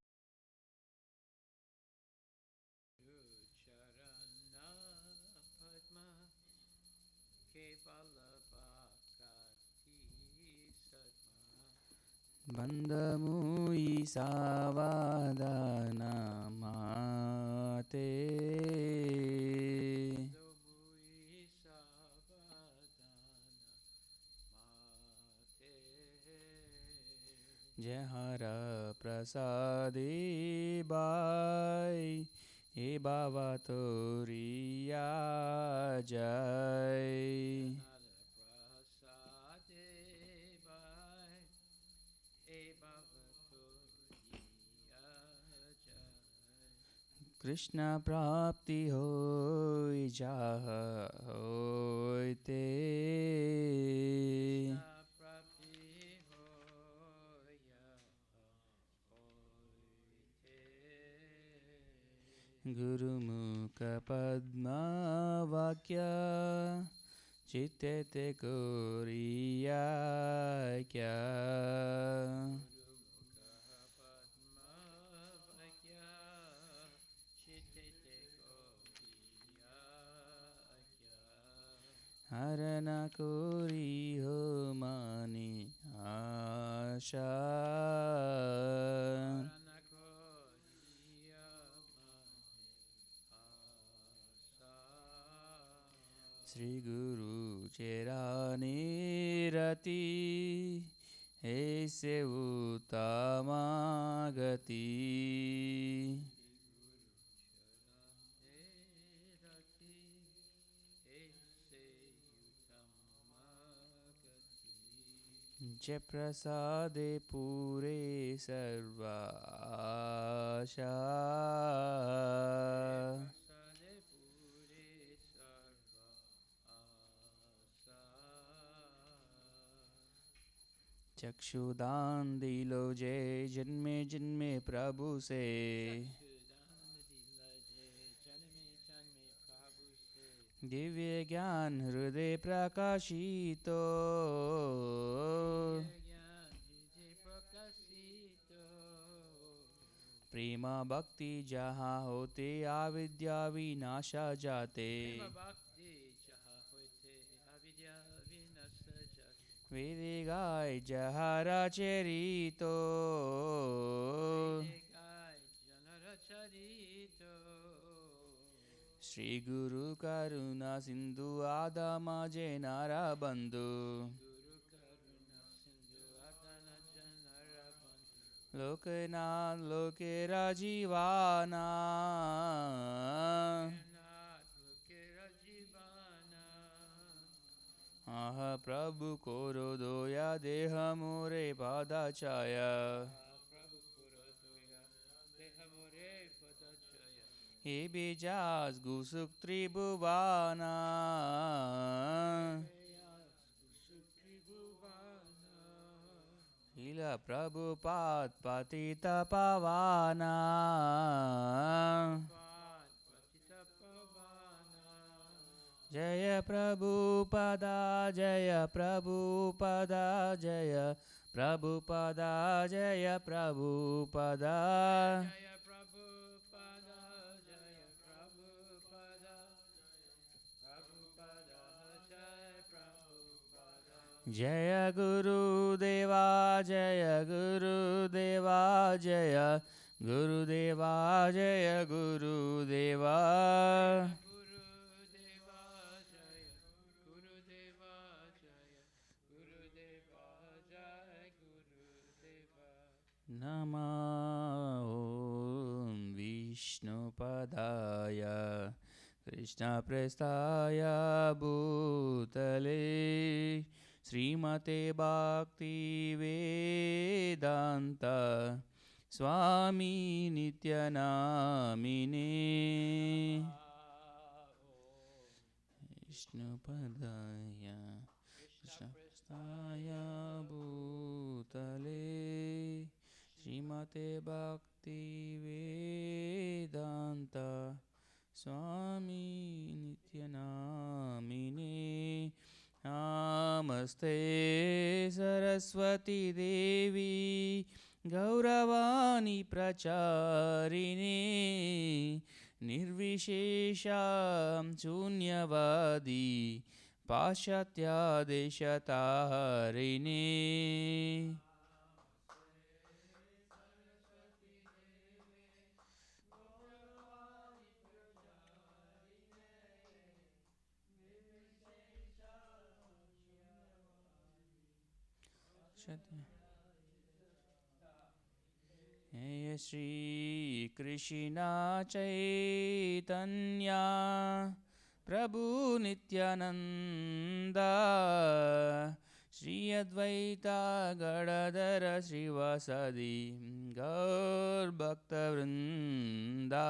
Bandhamui Savadana Mate Jahara Prasade Bai E Baba Toriya Jai Krishna Prapti Hoi Jaha Hoi Te गुरुमुखपद्मवाक्या चित्ते ते Korea क्या हरण कोरी हो माने आशा श्री गुरु चेरानी रति ऐसे उत्तमागति जय प्रसादे पूरे सर्व आशा चक्षुदान दिलो जय जन्मे जन्मे प्रभु से दिव्य ज्ञान हृदय प्रकाशितो प्रेम भक्ति जहाँ होते अविद्या विनाशा जाते वेदे गाय जहरा चरितो श्री गुरु करुणा सिंधु आदम जैनारा बंधु लोकनाथ लोके राजीवाना आह प्रभु कोरो दोया देह मोरे पादाचाया हे बेजास गुसुक त्रिभुवाना लीला प्रभुपाद पतित पावाना जय प्रभुपदा जय प्रभुपदा जय प्रभुपदा जय प्रभुपदा जय गुरुदेवा जय गुरुदेवा जय गुरुदेवा जय गुरुदेवा नमः ॐ विष्णुपदाय कृष्णप्रस्थाय भूतले श्रीमते भक्तिवेदान्त स्वामी नित्यनामिने विष्णुपदाय कृष्णप्रस्थाय भूतले श्रीमते भक्तिवेदान्त स्वामी नित्यनामिने नमस्ते सरस्वती देवी गौरवाणी प्रचारिणे निर्विशेषा शून्यवादी पाश्चात्यादेशतारिणे हे श्री कृष्ण चैतन्य प्रभु नित्यानंद श्री अद्वैता गणधर श्रीवासदि गौर भक्तवृंदा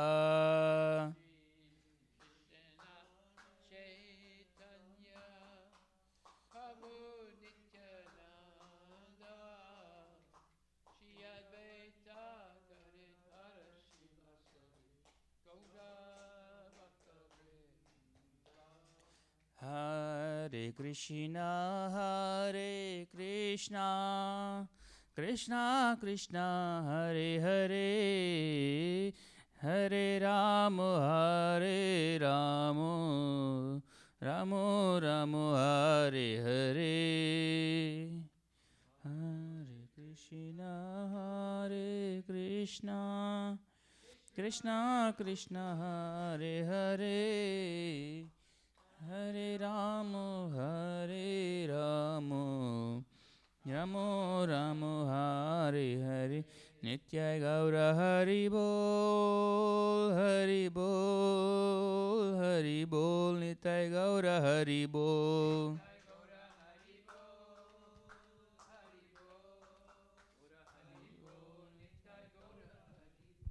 Hare Krishna, Hare Krishna, Krishna Krishna, Hare Hare, Hare Rama, Hare Rama, Ramo Ramo, Hare Hare. Hare Krishna, Hare Krishna, Krishna Krishna, Hare Hare, Hare Rama, Hare Rama, Ramo Ramo, Hare Hare. Nitya Gaura Hari Bol, Hari Bol, Hari Bol, Nitya Gaura Hari Bol.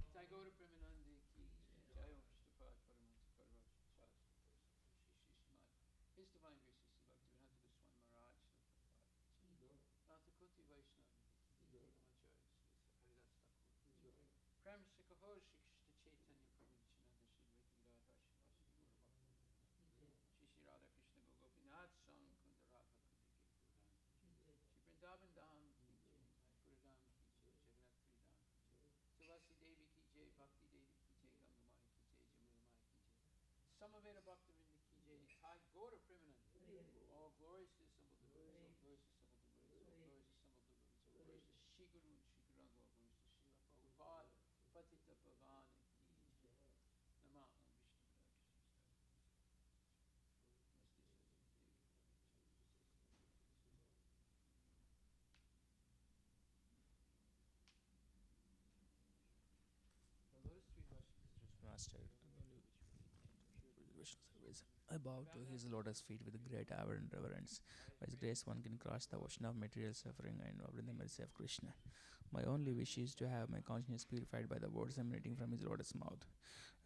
Tagore Premanande ki Jai Om Vishnupad Paramahansa Parvati Shastra Shri Shri Srimad His Divine Grace Sri Bhaktivedanta Goswami Maharaj Radha Koti Vaishnava Namacharya Haridas Thakur Prem Se Kaho Shri Krishna Chaitanya Prabhu Nityananda Shri Advaita Gadadhar Shivasi Gaura Bhakta Shri Shri Radha Krishna Gopinath Swami Kunda Radha Kunda Ke Gaurang Shri Vrindavan Dham Ki Jai Mayapur Dham Ki Jai Jagannath Puri Dham Ki Jai Tulasi Devi Ki Jai Bhakti Devi Ki Jai Ganga Maya Ki Jai Jamuna Maya Ki Jai Samaveta Bhaktivinoda Ki Jai Nitai Gaura Premanand all glories to the assembled devotees, all glories to assembled devotees, all glories to assembled devotees, all glories to Shri Guru and Shri Guranga, all glories to Srila Prabhupada, Patita Pavana Ki Jai. Nama Om Vishnu Padaya Namaste Saraswati Devi. The Lotus Tree Master, service. I bow to his lotus feet with great reverent reverence. By his grace, one can cross the ocean of material suffering and obtain the mercy of Krishna. My only wish is to have my consciousness purified by the words emanating from his lotus mouth.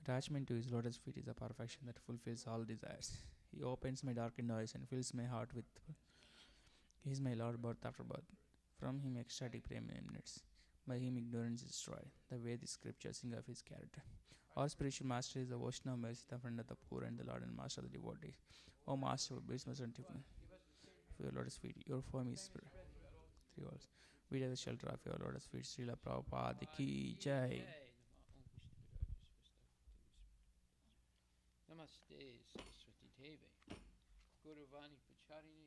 Attachment to his lotus feet is a perfection that fulfills all desires. He opens my darkened eyes and fills my heart with. He is my Lord birth after birth. From him ecstatic prema emanates. By him ignorance is destroyed. The Vedic scriptures sing of his character. Our spiritual master is the Vaishnava mercy, the friend of the poor and the Lord and master of the devotees. O Master, bless my sanctify for your lotus feet. Your form is spirit. 3 words. We are the shelter of your lotus feet. Srila Prabhupada ki jai. Namaste Saraswati Devi Guruvani Pacharine